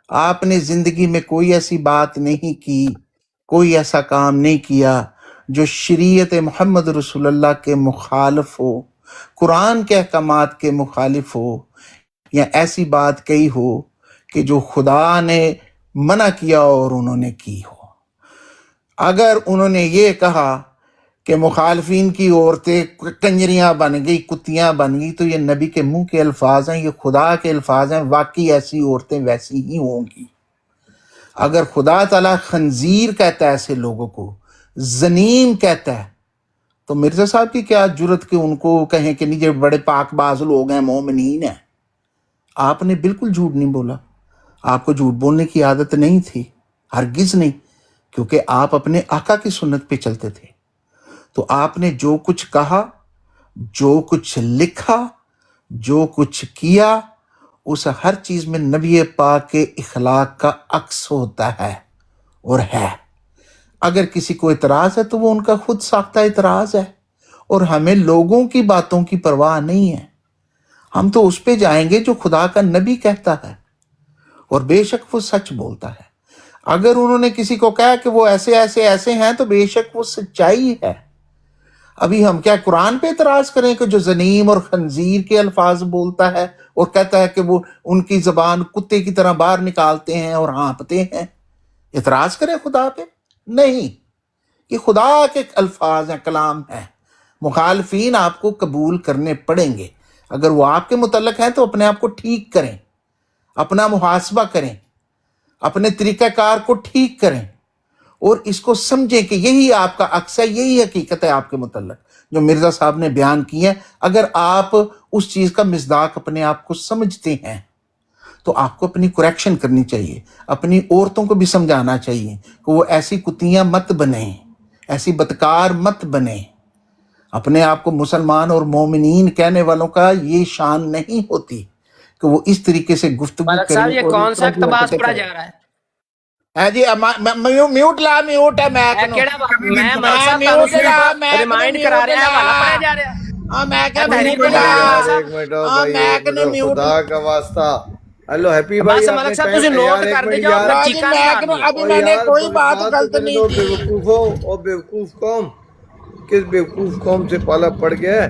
آپ نے زندگی میں کوئی ایسی بات نہیں کی، کوئی ایسا کام نہیں کیا جو شریعت محمد رسول اللہ کے مخالف ہو، قرآن کے احکامات کے مخالف ہو، یا ایسی بات کہی ہو کہ جو خدا نے منع کیا اور انہوں نے کی ہو. اگر انہوں نے یہ کہا کہ مخالفین کی عورتیں کنجریاں بن گئی، کتیاں بن گئی، تو یہ نبی کے منہ کے الفاظ ہیں، یہ خدا کے الفاظ ہیں. واقعی ایسی عورتیں ویسی ہی ہوں گی. اگر خدا تعالیٰ خنزیر کہتا ہے ایسے لوگوں کو، زنیم کہتا ہے، تو مرزا صاحب کی کیا جرت کہ ان کو کہیں کہ نہیں یہ بڑے پاک باز لوگ ہیں، مومنین ہیں. آپ نے بالکل جھوٹ نہیں بولا. آپ کو جھوٹ بولنے کی عادت نہیں تھی، ہرگز نہیں، کیونکہ آپ اپنے آقا کی سنت پہ چلتے تھے. تو آپ نے جو کچھ کہا، جو کچھ لکھا، جو کچھ کیا، اس ہر چیز میں نبی پاک کے اخلاق کا عکس ہوتا ہے اور ہے. اگر کسی کو اعتراض ہے تو وہ ان کا خود ساختہ اعتراض ہے، اور ہمیں لوگوں کی باتوں کی پرواہ نہیں ہے. ہم تو اس پہ جائیں گے جو خدا کا نبی کہتا ہے، اور بے شک وہ سچ بولتا ہے. اگر انہوں نے کسی کو کہا کہ وہ ایسے ایسے ایسے ہیں تو بے شک وہ سچائی ہے. ابھی ہم کیا قرآن پہ اعتراض کریں کہ جو زنیم اور خنزیر کے الفاظ بولتا ہے اور کہتا ہے کہ وہ ان کی زبان کتے کی طرح باہر نکالتے ہیں اور ہانپتے ہیں، اعتراض کریں خدا پہ؟ نہیں، یہ خدا کے الفاظ ہیں، کلام ہیں. مخالفین آپ کو قبول کرنے پڑیں گے. اگر وہ آپ کے متعلق ہیں تو اپنے آپ کو ٹھیک کریں، اپنا محاسبہ کریں، اپنے طریقہ کار کو ٹھیک کریں، اور اس کو سمجھیں کہ یہی آپ کا عکس ہے، یہی حقیقت ہے آپ کے متعلق جو مرزا صاحب نے بیان کی ہے. اگر آپ اس چیز کا مصداق اپنے آپ کو سمجھتے ہیں تو آپ کو اپنی کریکشن کرنی چاہیے. اپنی عورتوں کو بھی سمجھانا چاہیے کہ وہ ایسی کتیاں مت بنیں، ایسی بدکار مت بنیں. اپنے آپ کو مسلمان اور مومنین کہنے والوں کا یہ شان نہیں ہوتی کہ وہ اس طریقے سے گفتگو ملک کریں صاحب یہ اور کون اس سا طرح کی اقتباس حرکتیں پڑھا کریں. جا رہا ہے؟ جی میوٹ لا، میوٹ ہے میک نو. کیڑا میں ملک ہاں صاحب میوٹ صرف لا، میک نو ریمائنڈ کرا میوٹ رہے ہیں، لا. حوالہ پڑھا جا رہا ہے. ہاں میں کہا تحریر میوٹ پہ لا. موجود ہے ملک ایک صاحب. منٹ ہو ہاں بھائی، ایک میک منٹ نو ہو، میوٹ. خدا کا واسطہ. ہیلو ہیپی بھائی، بس آپ نے ملک صاحب ٹائم تجھے یار نوٹ ایک کر دے منٹ جاؤ، یار. پھر جی چیکا نہیں میک نو، مارنی ہے. ابھی او میں نے یار کوئی بات بات تو غلط کرنے نہیں دو، کی. بیوقوف ہو. او بیوقوف قوم، کس بیوقوف قوم سے پالا پڑ گیا ہے.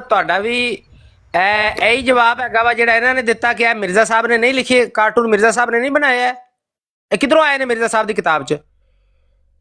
ਤੁਹਾਡਾ ਵੀ ਇਹੀ ਜਵਾਬ ਹੈਗਾ ਵਾ ਜਿਹੜਾ ਇਹਨਾਂ ਨੇ ਦਿੱਤਾ ਕਿ ਇਹ ਮਿਰਜ਼ਾ ਸਾਹਿਬ ਨੇ ਨਹੀਂ ਲਿਖੀ, ਕਾਰਟੂਨ ਮਿਰਜ਼ਾ ਸਾਹਿਬ ਨੇ ਨਹੀਂ ਬਣਾਇਆ ਹੈ। ਇਹ ਕਿਧਰੋਂ ਆਏ ਨੇ ਮਿਰਜ਼ਾ ਸਾਹਿਬ ਦੀ ਕਿਤਾਬ 'ਚ?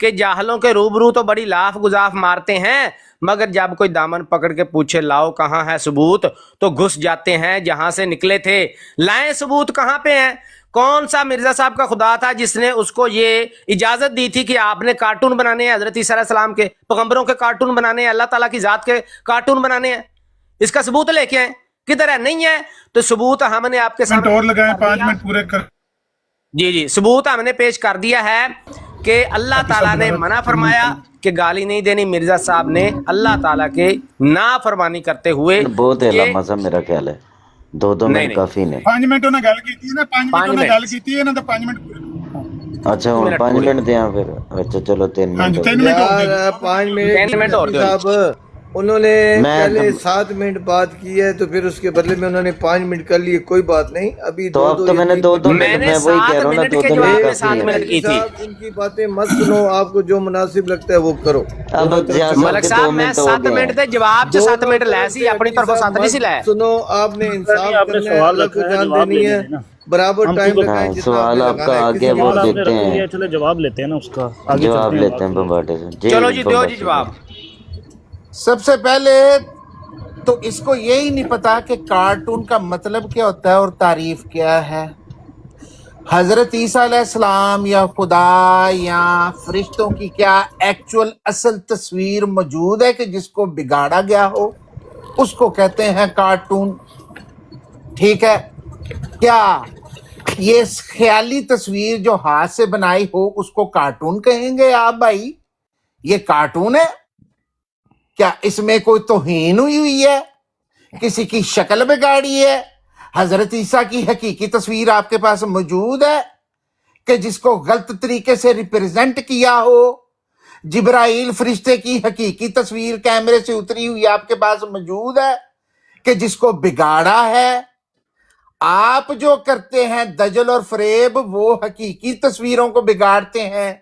کہ جاہلوں کے روبرو تو بڑی لاف گزاف مارتے ہیں، مگر جب کوئی دامن پکڑ کے پوچھے لاؤ کہاں ہے ثبوت تو گھس جاتے ہیں جہاں سے نکلے تھے۔ لائیں ثبوت کہاں پہ ہیں؟ کون سا مرزا صاحب کا خدا تھا جس نے اس کو یہ اجازت دی تھی کہ آپ نے کارٹون بنانے ہیں، حضرت عیسیٰ علیہ السلام کے، پیغمبروں کے کارٹون بنانے ہیں، اللہ تعالیٰ کی ذات کے کارٹون بنانے ہیں؟ اس کا ثبوت لے کے آئیں، کدھر ہے؟ نہیں ہے تو ثبوت ہم نے آپ کے منٹ سامنے اور لگائیں، 5 منٹ پورے کر۔ جی ثبوت ہم نے پیش کر دیا ہے کہ اللہ تعالیٰ نے منع فرمایا کہ گالی نہیں دینی۔ مرزا صاحب نے اللہ تعالیٰ کے نافرمانی کرتے ہوئے بہت ہے یہ لمحہ صاحب میرا خیال ہے 2 نہیں منٹ کافی نے 5 منٹ انہیں گل کی نا، 5 منٹ انہیں گل کی ہے نا، تو 5 منٹ اچھا ہوں 5 منٹ دیا پھر اچھا چلو 3 ہاں منٹ جی ہو 3 گئے۔ منٹ ہو گئے۔ یار 5 منٹ 10 منٹ اور دو۔ صاحب انہوں نے میں پہلے 7 منٹ بات کی ہے تو پھر اس کے بدلے میں انہوں نے 5 منٹ کر لیے، کوئی بات نہیں۔ ابھی تو اب تو میں نے 2 میں منٹ نے میں وہی 7 کہہ رہا ہوں نا منٹ 2 کے منٹ جواب میں کافی 7 منٹ ہے۔ کی تھی۔ ان کی باتیں مت سنو، آپ کو جو مناسب لگتا ہے وہ کرو۔ اب زیادہ ملک کے 2 صاحب میں منٹ ہو 7 گئے منٹ ہیں۔ دے جواب چ 7 منٹ لے سی، اپنی طرفوں 7 نہیں سی لے۔ سنو، آپ نے انصاف کرنا ہے، اللہ کو جان دینی ہے، برابر ٹائم لگائیں ہاں جتنا سوال آپ نے آپ کا لگانا ہے۔ آگے وہ دیتے ہیں، چلے جواب لیتے ہیں نا اس کا، آگے جواب چلتے ہیں۔ لیتے ہیں بمباٹے سے۔ چلو جی دیو جی بمباٹے سے۔ جواب۔ سب سے پہلے تو اس کو یہی نہیں پتا کہ کارٹون کا مطلب کیا ہوتا ہے اور تعریف کیا ہے۔ حضرت عیسیٰ علیہ السلام یا خدا یا فرشتوں کی کیا ایکچول اصل تصویر موجود ہے کہ جس کو بگاڑا گیا ہو؟ اس کو کہتے ہیں کارٹون، ٹھیک ہے؟ کیا یہ خیالی تصویر جو ہاتھ سے بنائی ہو اس کو کارٹون کہیں گے آپ بھائی؟ یہ کارٹون ہے کیا؟ اس میں کوئی توہین ہوئی ہے؟ کسی کی شکل بگاڑی ہے؟ حضرت عیسیٰ کی حقیقی تصویر آپ کے پاس موجود ہے کہ جس کو غلط طریقے سے ریپرزینٹ کیا ہو؟ جبرائیل فرشتے کی حقیقی تصویر کیمرے سے اتری ہوئی آپ کے پاس موجود ہے کہ جس کو بگاڑا ہے؟ آپ جو کرتے ہیں دجل اور فریب، وہ حقیقی تصویروں کو بگاڑتے ہیں،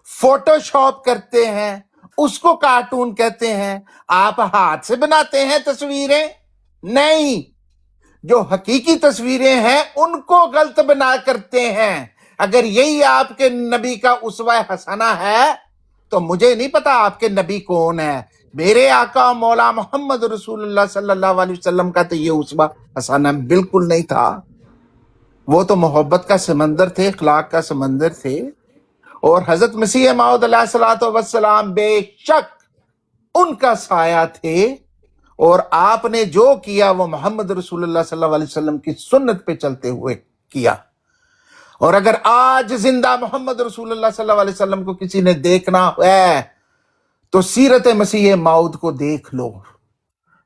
فوٹو شاپ کرتے ہیں، اس کو کارٹون کہتے ہیں۔ آپ ہاتھ سے بناتے ہیں تصویریں؟ نہیں، جو حقیقی تصویریں ہیں ان کو غلط بنا کرتے ہیں۔ اگر یہی آپ کے نبی کا اسوہ حسنہ ہے تو مجھے نہیں پتا آپ کے نبی کون ہے۔ میرے آقا مولا محمد رسول اللہ صلی اللہ علیہ وسلم کا تو یہ اسوہ حسنہ بالکل نہیں تھا۔ وہ تو محبت کا سمندر تھے، اخلاق کا سمندر تھے، اور حضرت مسیح موعود علیہ الصلوۃ والسلام بے شک ان کا سایہ تھے، اور آپ نے جو کیا وہ محمد رسول اللہ صلی اللہ علیہ وسلم کی سنت پہ چلتے ہوئے کیا۔ اور اگر آج زندہ محمد رسول اللہ صلی اللہ علیہ وسلم کو کسی نے دیکھنا ہے تو سیرت مسیح موعود کو دیکھ لو۔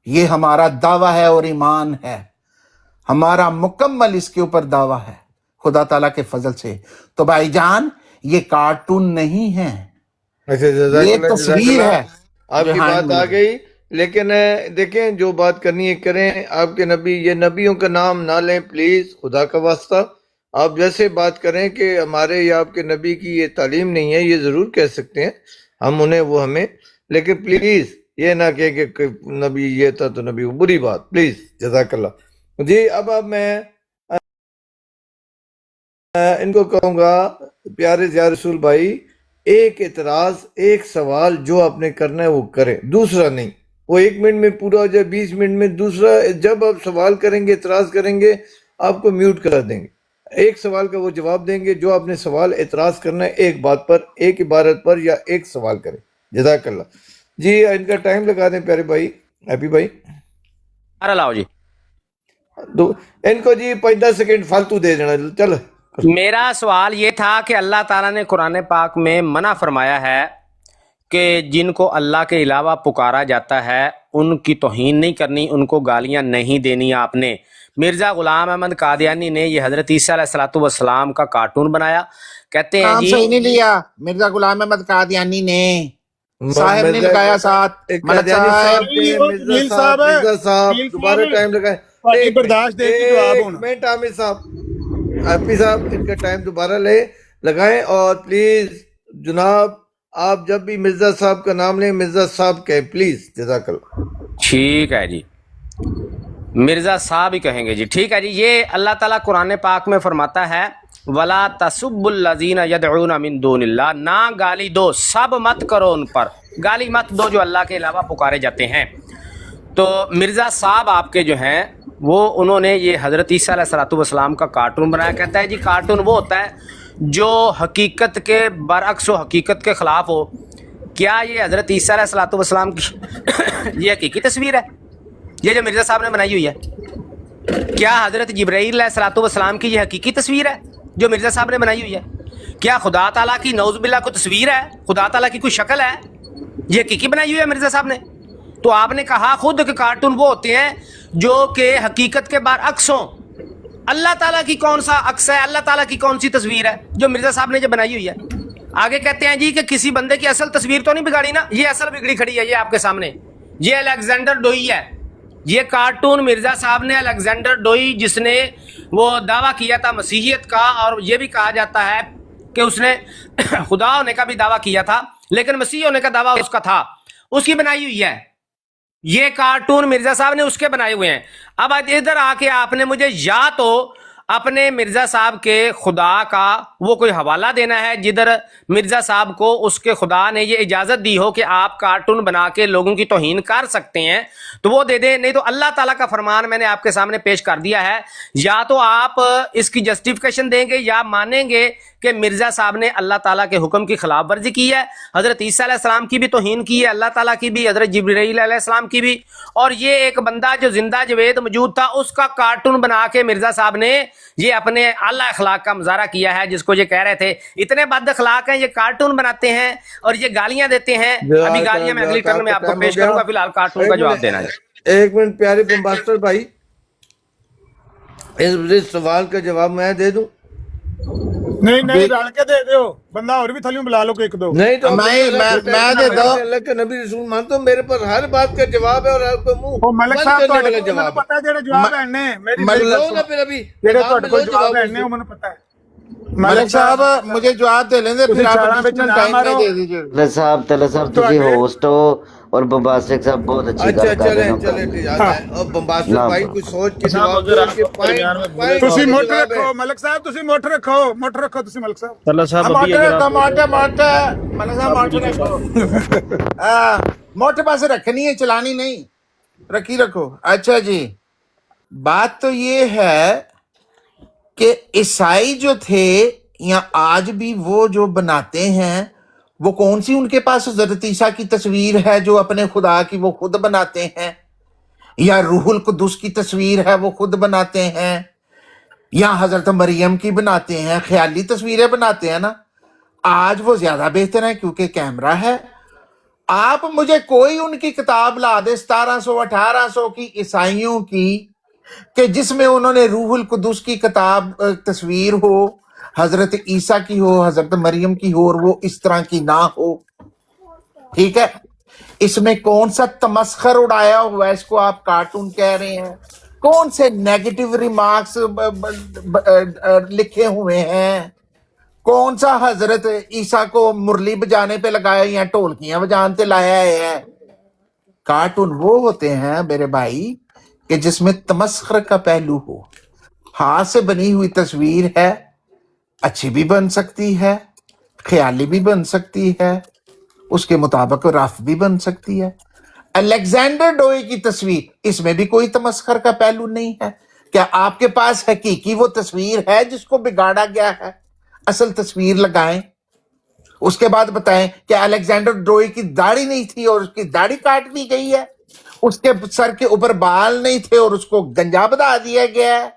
یہ ہمارا دعویٰ ہے اور ایمان ہے، ہمارا مکمل اس کے اوپر دعویٰ ہے خدا تعالیٰ کے فضل سے۔ تو بھائی جان یہ کارٹون نہیں ہے، یہ تصویر ہے۔ آپ کی بات آ گئی، لیکن دیکھیں جو بات کرنی ہے کریں۔ آپ کے نبی، یہ نبیوں کا نام نہ لیں پلیز، خدا کا واسطہ۔ آپ جیسے بات کریں کہ ہمارے یا آپ کے نبی کی یہ تعلیم نہیں ہے، یہ ضرور کہہ سکتے ہیں ہم انہیں، وہ ہمیں، لیکن پلیز یہ نہ کہ نبی یہ تھا تو نبی وہ، بری بات، پلیز، جزاک اللہ۔ جی اب میں ان کو کہوں گا، پیارے ضیاء رسول بھائی، ایک اعتراض، ایک سوال جو آپ نے کرنا ہے وہ کریں، دوسرا نہیں۔ وہ 1 منٹ میں پورا ہو جائے، 20 منٹ میں دوسرا۔ جب آپ سوال کریں گے، اعتراض کریں گے، آپ کو میوٹ کر دیں گے۔ ایک سوال کا وہ جواب دیں گے، جو آپ نے سوال اعتراض کرنا ہے ایک بات پر، ایک عبارت پر، یا ایک سوال کریں۔ جزاک اللہ۔ جی ان کا ٹائم لگا دیں پیارے بھائی، ہیپی بھائی۔ لاؤ جی، ان کو جی 5-10 سیکنڈ فالتو دے دینا، چل۔ میرا سوال یہ تھا کہ اللہ تعالیٰ نے قرآن پاک میں منع فرمایا ہے کہ جن کو اللہ کے علاوہ پکارا جاتا ہے ان کی توہین نہیں کرنی، ان کو گالیاں نہیں دینی۔ آپ نے مرزا غلام احمد قادیانی نے یہ حضرت عیسیٰ علیہ السلام کا کارٹون بنایا، کہتے ہیں نام جی صحیح نہیں لیا، مرزا غلام احمد قادیانی نے، صاحب نے لگایا ساتھ، ملک صاحب۔ مرزا صاحب دوبارہ ٹائم لگائیں۔ برداشت دے کے جواب ہونا۔ منٹ عامر صاحب، ہیپی صاحب، ان کا ٹائم دوبارہ لگائیں، اور پلیز جناب آپ جب بھی مرزا صاحب کا نام لیں مرزا صاحب کہیں پلیز، جزاک اللہ۔ ٹھیک ہے جی، مرزا صاحب ہی کہیں گے جی، ٹھیک ہے جی۔ یہ اللہ تعالیٰ قرآن پاک میں فرماتا ہے ولا تسبوا الذین یدعون من دون اللہ، نہ گالی دو، سب مت کرو ان پر، گالی مت دو جو اللہ کے علاوہ پکارے جاتے ہیں۔ تو مرزا صاحب آپ کے جو ہیں وہ انہوں نے یہ حضرت عیسیٰ علیہ السلام کا کارٹون بنایا۔ کہتا ہے جی کارٹون وہ ہوتا ہے جو حقیقت کے برعکس ہو، حقیقت کے خلاف ہو۔ کیا یہ حضرت عیسیٰ علیہ السلام کی یہ حقیقی تصویر ہے یہ جو مرزا صاحب نے بنائی ہوئی ہے؟ کیا حضرت جبرائیل علیہ السلام کی یہ حقیقی تصویر ہے جو مرزا صاحب نے بنائی ہوئی ہے؟ کیا خدا تعالیٰ کی نعوذ باللہ کوئی تصویر ہے؟ خدا تعالیٰ کی کوئی شکل ہے؟ یہ حقیقی بنائی ہوئی ہے مرزا صاحب نے؟ تو آپ نے کہا خود کہ کارٹون وہ ہوتے ہیں جو کہ حقیقت کے برعکس ہوں۔ اللہ تعالیٰ کی کون سا عکس ہے؟ اللہ تعالیٰ کی کون سی تصویر ہے جو مرزا صاحب نے جو بنائی ہوئی ہے؟ آگے کہتے ہیں جی کہ کسی بندے کی اصل تصویر تو نہیں بگاڑی نا، یہ اصل بگڑی کھڑی ہے، یہ آپ کے سامنے، یہ الیگزینڈر ڈوئی ہے۔ یہ کارٹون مرزا صاحب نے الیگزینڈر ڈوئی جس نے وہ دعویٰ کیا تھا مسیحیت کا، اور یہ بھی کہا جاتا ہے کہ اس نے خدا ہونے کا بھی دعویٰ کیا تھا لیکن مسیح ہونے کا دعویٰ اس کا تھا، اس کی بنائی ہوئی ہے۔ یہ کارٹون مرزا صاحب نے اس کے بنائے ہوئے ہیں۔ اب ادھر آ کے آپ نے مجھے یا تو اپنے مرزا صاحب کے خدا کا وہ کوئی حوالہ دینا ہے جدھر مرزا صاحب کو اس کے خدا نے یہ اجازت دی ہو کہ آپ کارٹون بنا کے لوگوں کی توہین کر سکتے ہیں تو وہ دے دیں، نہیں تو اللہ تعالیٰ کا فرمان میں نے آپ کے سامنے پیش کر دیا ہے۔ یا تو آپ اس کی جسٹیفیکیشن دیں گے یا مانیں گے کہ مرزا صاحب نے اللہ تعالیٰ کے حکم کی خلاف ورزی کی ہے، حضرت عیسیٰ علیہ السلام کی بھی توہین کی ہے، اللہ تعالیٰ کی بھی، حضرت جبرائیل علیہ السلام کی بھی، اور یہ ایک بندہ جو زندہ جوید موجود تھا اس کا کارٹون بنا کے مرزا صاحب نے یہ اپنے اعلیٰ اخلاق کا مظاہرہ کیا ہے، جس کو یہ کہہ رہے تھے اتنے بد اخلاق ہیں، یہ کارٹون بناتے ہیں اور یہ گالیاں دیتے ہیں۔ ابھی گالیاں میں اگلی ٹرن میں آپ کو پیش کروں گا، فی الحال کارٹون کا جواب دینا ہے۔ ایک منٹ پیارے بمباسٹر بھائی، اس سوال کا جواب میں دے دوں؟ نہیں رل کے دے دیو، بندہ اور بھی تھلیوں بلا لو کہ ایک دو۔ نہیں تو میں دیتا ہوں۔ اللہ کے نبی رسول مانتا ہوں، میرے پر ہر بات کا جواب ہے اور ہر کو منہ وہ ملک بند صاحب کرنے تہاڈے والا کو جواب پتہ ہے جڑے جواب ہنے میری لو نا پھر ابھی جڑے تہاڈے کو جواب ہنے وہ مجھے پتہ ہے۔ ملک صاحب مجھے جواب دے لیں دے، پھر آپ ایڈیشنل ٹائم میں دے دیجیے۔ تلے صاحب تسی ہوسٹ ہو اور بمباسٹک صاحب بہت اچھی اچھا گل کر رہے چلے ہیں۔ اور بمباسٹر بھائی کچھ سوچ کے جواب دو، کہ تسی مٹھ رکھو ملک صاحب، تسی مٹھ رکھو تسی ملک صاحب۔ طلعت صاحب ابھی اگر آپ ملک صاحب موٹے رکھو، موٹے پاس رکھنی ہے، چلانی نہیں، رکھو۔ اچھا جی، بات تو یہ ہے کہ عیسائی جو تھے یا آج بھی وہ جو بناتے ہیں وہ کون سی ان کے پاس حضرت عیسیٰ کی تصویر ہے جو اپنے خدا کی وہ خود بناتے ہیں، یا روح القدس کی تصویر ہے وہ خود بناتے ہیں، یا حضرت مریم کی بناتے ہیں، خیالی تصویریں بناتے ہیں نا۔ آج وہ زیادہ بہتر ہیں کیونکہ کیمرہ ہے۔ آپ مجھے کوئی ان کی کتاب لا دے 1700 1800 کی عیسائیوں کی کہ جس میں انہوں نے روح القدس کی کتاب تصویر ہو، حضرت عیسیٰ کی ہو، حضرت مریم کی ہو، اور وہ اس طرح کی نہ ہو، ٹھیک ہے؟ اس میں کون سا تمسخر اڑایا ہوا ہے، اس کو آپ کارٹون کہہ رہے ہیں؟ کون سے نیگیٹو ریمارکس لکھے ہوئے ہیں؟ کون سا حضرت عیسیٰ کو مرلی بجانے پہ لگایا یا ڈھولکیاں بجانے لایا ہے؟ کارٹون وہ ہوتے ہیں میرے بھائی کہ جس میں تمسخر کا پہلو ہو۔ ہاتھ سے بنی ہوئی تصویر ہے، اچھی بھی بن سکتی ہے، خیالی بھی بن سکتی ہے، اس کے مطابق رف بھی بن سکتی ہے۔ الیگزینڈر ڈوئی کی تصویر، اس میں بھی کوئی تمسخر کا پہلو نہیں ہے۔ کیا آپ کے پاس حقیقی وہ تصویر ہے جس کو بگاڑا گیا ہے؟ اصل تصویر لگائیں، اس کے بعد بتائیں کہ الیگزینڈر ڈوئی کی داڑھی نہیں تھی اور اس کی داڑھی کاٹ دی گئی ہے، اس کے سر کے اوپر بال نہیں تھے اور اس کو گنجا بنا دیا گیا ہے،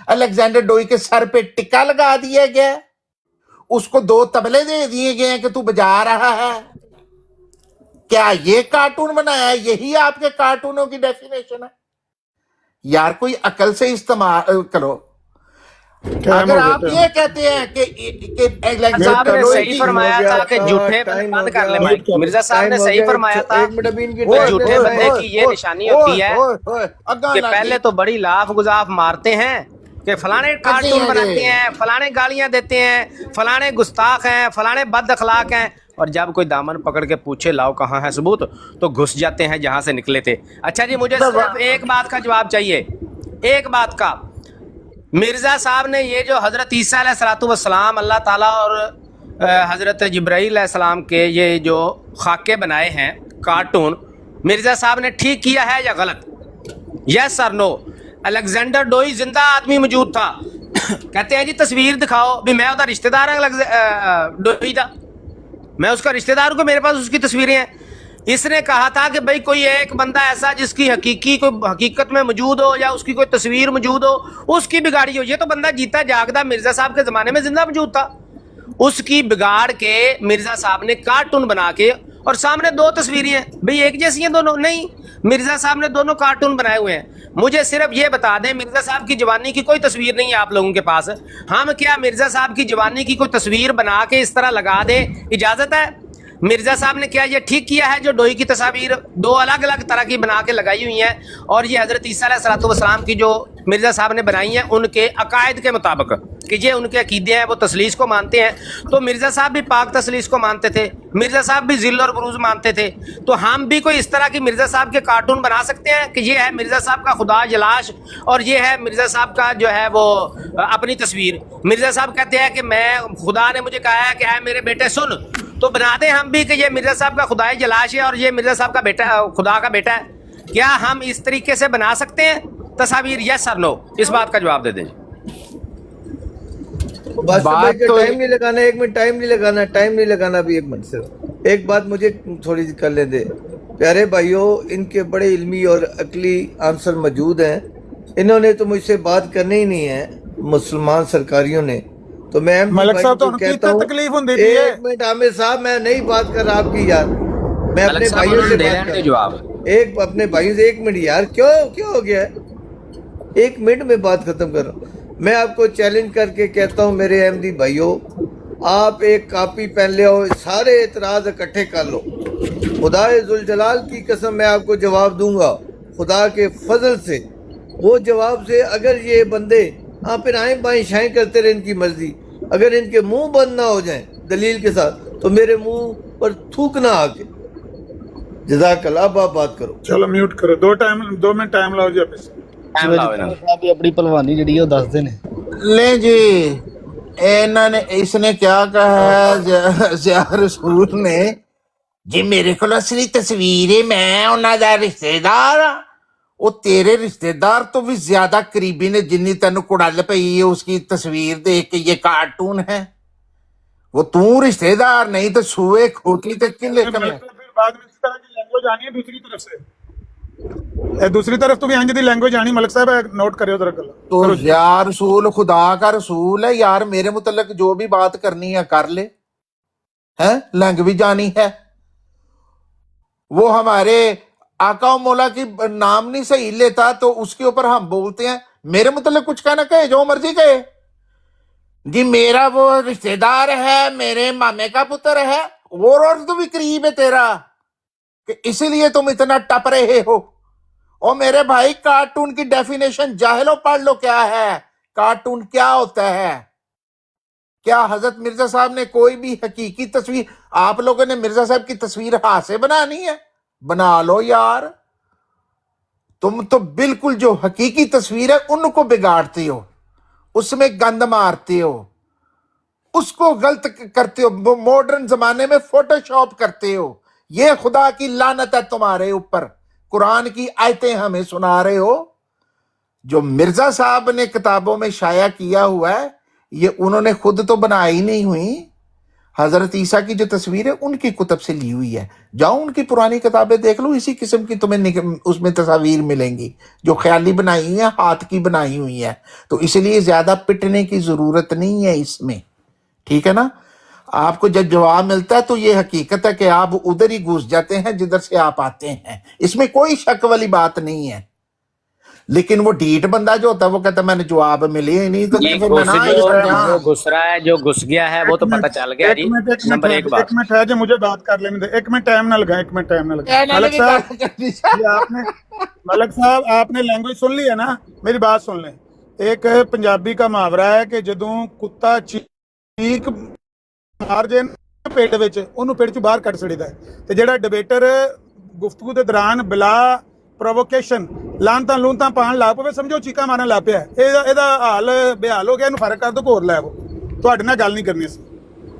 الیگزینڈر ڈوئی کے سر پہ ٹکا لگا دیا گیا ہے، اس کو 2 تبلے دے دیے گئے ہیں کہ تو بجا رہا ہے۔ کیا یہ کارٹون بنایا ہے؟ یہی آپ کے کارٹونوں کی ڈیفینیشن ہے؟ یار کوئی عقل سے استعمال کرو۔ اگر آپ یہ کہتے ہیں کہ صاحب نے صحیح فرمایا تھا کہ جھوٹے بند کر لیں مائک، مرزا صاحب نے صحیح فرمایا تھا کہ جھوٹے بندے کی یہ نشانی ہوتی ہے کہ پہلے تو بڑی لاف گزاف مارتے ہیں کہ فلانے کارٹون بناتے ہیں، فلانے گالیاں دیتے ہیں، فلانے گستاخ ہیں، فلانے بد اخلاق ہیں، اور جب کوئی دامن پکڑ کے پوچھے لاؤ کہاں ہے ثبوت تو گھس جاتے ہیں جہاں سے نکلے تھے۔ اچھا جی، مجھے صرف ایک بات کا جواب چاہیے، ایک بات کا۔ مرزا صاحب نے یہ جو حضرت عیسیٰ علیہ السلام اللہ تعالیٰ اور حضرت جبرائیل علیہ السلام کے یہ جو خاکے بنائے ہیں کارٹون، مرزا صاحب نے ٹھیک کیا ہے یا غلط؟ یس اور نو؟ الیگزینڈر ڈوئی زندہ آدمی موجود تھا، کہتے ہیں جی تصویر دکھاؤ، بھی میں ادھر رشتہ دار ہوں ڈوئی دا، میں اس کا رشتہ دار ہوں کہ میرے پاس اس کی تصویریں ہیں۔ اس نے کہا تھا کہ بھائی کوئی ایک بندہ ایسا جس کی حقیقت میں موجود ہو یا اس کی کوئی تصویر موجود ہو، اس کی بگاڑی ہو۔ یہ تو بندہ جیتا جاگدا مرزا صاحب کے زمانے میں زندہ موجود تھا، اس کی بگاڑ کے مرزا صاحب نے کارٹون بنا کے، اور سامنے دو تصویریں ہیں، بھئی ایک جیسی ہیں دونوں؟ نہیں، مرزا صاحب نے دونوں کارٹون بنائے ہوئے ہیں۔ مجھے صرف یہ بتا دیں، مرزا صاحب کی جوانی کی کوئی تصویر نہیں ہے آپ لوگوں کے پاس، ہم کیا مرزا صاحب کی جوانی کی کوئی تصویر بنا کے اس طرح لگا دیں؟ اجازت ہے؟ مرزا صاحب نے کیا یہ ٹھیک کیا ہے جو ڈوئی کی تصاویر دو الگ الگ طرح کی بنا کے لگائی ہوئی ہیں، اور یہ حضرت عیسیٰ علیہ السلام کی جو مرزا صاحب نے بنائی ہیں ان کے عقائد کے مطابق کہ یہ ان کے عقیدے ہیں، وہ تثلیث کو مانتے ہیں؟ تو مرزا صاحب بھی پاک تثلیث کو مانتے تھے، مرزا صاحب بھی ذل اور بروز مانتے تھے، تو ہم بھی کوئی اس طرح کی مرزا صاحب کے کارٹون بنا سکتے ہیں کہ یہ ہے مرزا صاحب کا خدا جلاش اور یہ ہے مرزا صاحب کا جو ہے وہ اپنی تصویر؟ مرزا صاحب کہتے ہیں کہ میں خدا نے مجھے کہا ہے کہ اے میرے بیٹے سن، تو بنا دیں ہم بھی کہ یہ مرزا صاحب کا خدائے جلاش ہے اور یہ مرزا صاحب کا بیٹا خدا کا بیٹا ہے؟ کیا ہم اس طریقے سے بنا سکتے ہیں تصاویر؟ یس اور نو؟ اس بات کا جواب دے دیں۔ ٹائم نہیں لگانا، ایک منٹ ٹائم نہیں لگانا، ٹائم نہیں لگانا ابھی، ایک منٹ صرف ایک بات مجھے تھوڑی سی کر لیں دے۔ پیارے بھائیوں، ان کے بڑے علمی اور عقلی آنسر موجود ہیں، انہوں نے تو مجھ سے بات کرنی ہی نہیں ہے مسلمان سرکاریوں نے، تو میں ملک صاحب تو کہتا ہوں تکلیف ہوندی ہے۔ ایک منٹ عامر صاحب، میں نہیں بات کر رہا آپ کی یار، میں اپنے بھائیوں سے بات کر رہا ہوں، ایک اپنے بھائیوں سے۔ ایک منٹ یار، کیوں ہو گیا ہے؟ ایک منٹ میں بات ختم کر رہا ہوں۔ میں آپ کو چیلنج کر کے کہتا ہوں میرے احمدی بھائیوں، آپ ایک کاپی پین لے آؤ، سارے اعتراض اکٹھے کر لو، خدا ذوالجلال کی قسم میں آپ کو جواب دوں گا خدا کے فضل سے۔ وہ جواب سے اگر یہ بندے پھر آئیں بائیں شائیں کرتے رہے، ان کی مرضی، اگر ان کے منہ بند نہ ہو جائیں دلیل کے ساتھ تو میرے منہ پر تھوکنا آ کے۔ جزاک اللہ، اب آپ بات کرو۔ چلو میوٹ کرو، 2 منٹ ٹائم لاؤ جی آپ۔ صاحب اپنی پہلوانی جڑی ہے وہ دس دیں۔ لیں جی، اس نے کیا کہا ہے ضیاء رسول نے؟ جی میرے کو اصلی تصویر میں انہاں دا رشتے دار ہاں۔ وہ تیرے رشتے دار تو بھی زیادہ قریبی نے، جنی تینوں کڑل پئی ہے اس کی تصویر دیکھ کے یہ کارٹون ہے۔ وہ رشتے دار نہیں تو سوئے کھوتی تے کلے کمے۔ پھر بعد میں اس طرح کی لینگویج آنی ہے دوسری طرف سے، دوسری طرف تو بھی ہاں جی لینگویج آنی۔ ملک صاحب نوٹ کریو ذرا گل تو یا رسول خدا کا رسول ہے یار، میرے متعلق جو بھی بات کرنی ہے کر لے، ہے لینگویج آنی ہے۔ وہ ہمارے آقا و مولا کی نام نہیں صحیح لیتا تو اس کے اوپر ہم بولتے ہیں۔ میرے متعلق کچھ کہنا کہے، جو مرضی کہے جی، میرا وہ رشتہ دار ہے، میرے مامے کا پتر ہے، اور تو بھی قریب ہے تیرا، کہ اسی لیے تم اتنا ٹپ رہے ہو۔ اور میرے بھائی، کارٹون کی ڈیفینیشن جاہلو پڑھ لو کیا ہے، کارٹون کیا ہوتا ہے۔ کیا حضرت مرزا صاحب نے کوئی بھی حقیقی تصویر، آپ لوگوں نے مرزا صاحب کی تصویر ہاتھ سے بنانی ہے؟ بنا لو یار، تم تو بالکل جو حقیقی تصویر ہے ان کو بگاڑتے ہو، اس میں گند مارتے ہو، اس کو غلط کرتے ہو، ماڈرن زمانے میں فوٹو شاپ کرتے ہو۔ یہ خدا کی لعنت ہے تمہارے اوپر، قرآن کی آیتیں ہمیں سنا رہے ہو۔ جو مرزا صاحب نے کتابوں میں شائع کیا ہوا ہے یہ انہوں نے خود تو بنائی نہیں ہوئی، حضرت عیسیٰ کی جو تصویر ہے ان کی کتب سے لی ہوئی ہے۔ جاؤ ان کی پرانی کتابیں دیکھ لو، اسی قسم کی تمہیں اس میں تصاویر ملیں گی جو خیالی بنائی ہوئی ہیں، ہاتھ کی بنائی ہوئی ہیں۔ تو اس لیے زیادہ پٹنے کی ضرورت نہیں ہے اس میں، ٹھیک ہے نا؟ آپ کو جب جواب ملتا ہے تو یہ حقیقت ہے کہ آپ ادھر ہی گھس جاتے ہیں جدھر سے آپ آتے ہیں، اس میں کوئی شک والی بات نہیں ہے۔ لیکن وہ ڈیٹ بندہ جو ہوتا ہے وہ کہتا ہے میں نے جواب ملے ہی نہیں، تو پھر میں جو گھس رہا ہے، جو گھس گیا ہے وہ تو پتہ چل گیا جی۔ نمبر ایک بات، ایک منٹ ہے جو مجھے بات کر لینے دے، ایک منٹ ٹائم نہ لگا، ایک منٹ ٹائم نہ لگا۔ ملک صاحب یہ ملک صاحب آپ نے لینگویج سن لی ہے نا، میری بات سن لیں۔ ایک پنجابی کا محاورہ ہے کہ جدوں کتا چیک مار جائے پیٹ وچ، اونوں پیٹ چ باہر کٹ چھڑیدا ہے، تے جیڑا ڈبیٹر گفتگو دے دوران بلا ਪ੍ਰੋਵੋਕੇਸ਼ਨ ਲਾਂਤਾਂ ਲੂੰਤਾਂ ਪਾਣ ਲੱਗ ਪਵੇ, ਸਮਝੋ ਚੀਕਾਂ ਮਾਰਨ ਲੱਗ ਪਿਆ। ਇਹਦਾ ਹਾਲ ਬੇਹਾਲ ਹੋ ਗਿਆ, ਇਹਨੂੰ ਫਰਕ ਕਰ ਦੋ, ਘੋਰ ਲੈ ਆਵੋ। ਤੁਹਾਡੇ ਨਾਲ ਗੱਲ ਨਹੀਂ ਕਰਨੀ ਸੀ।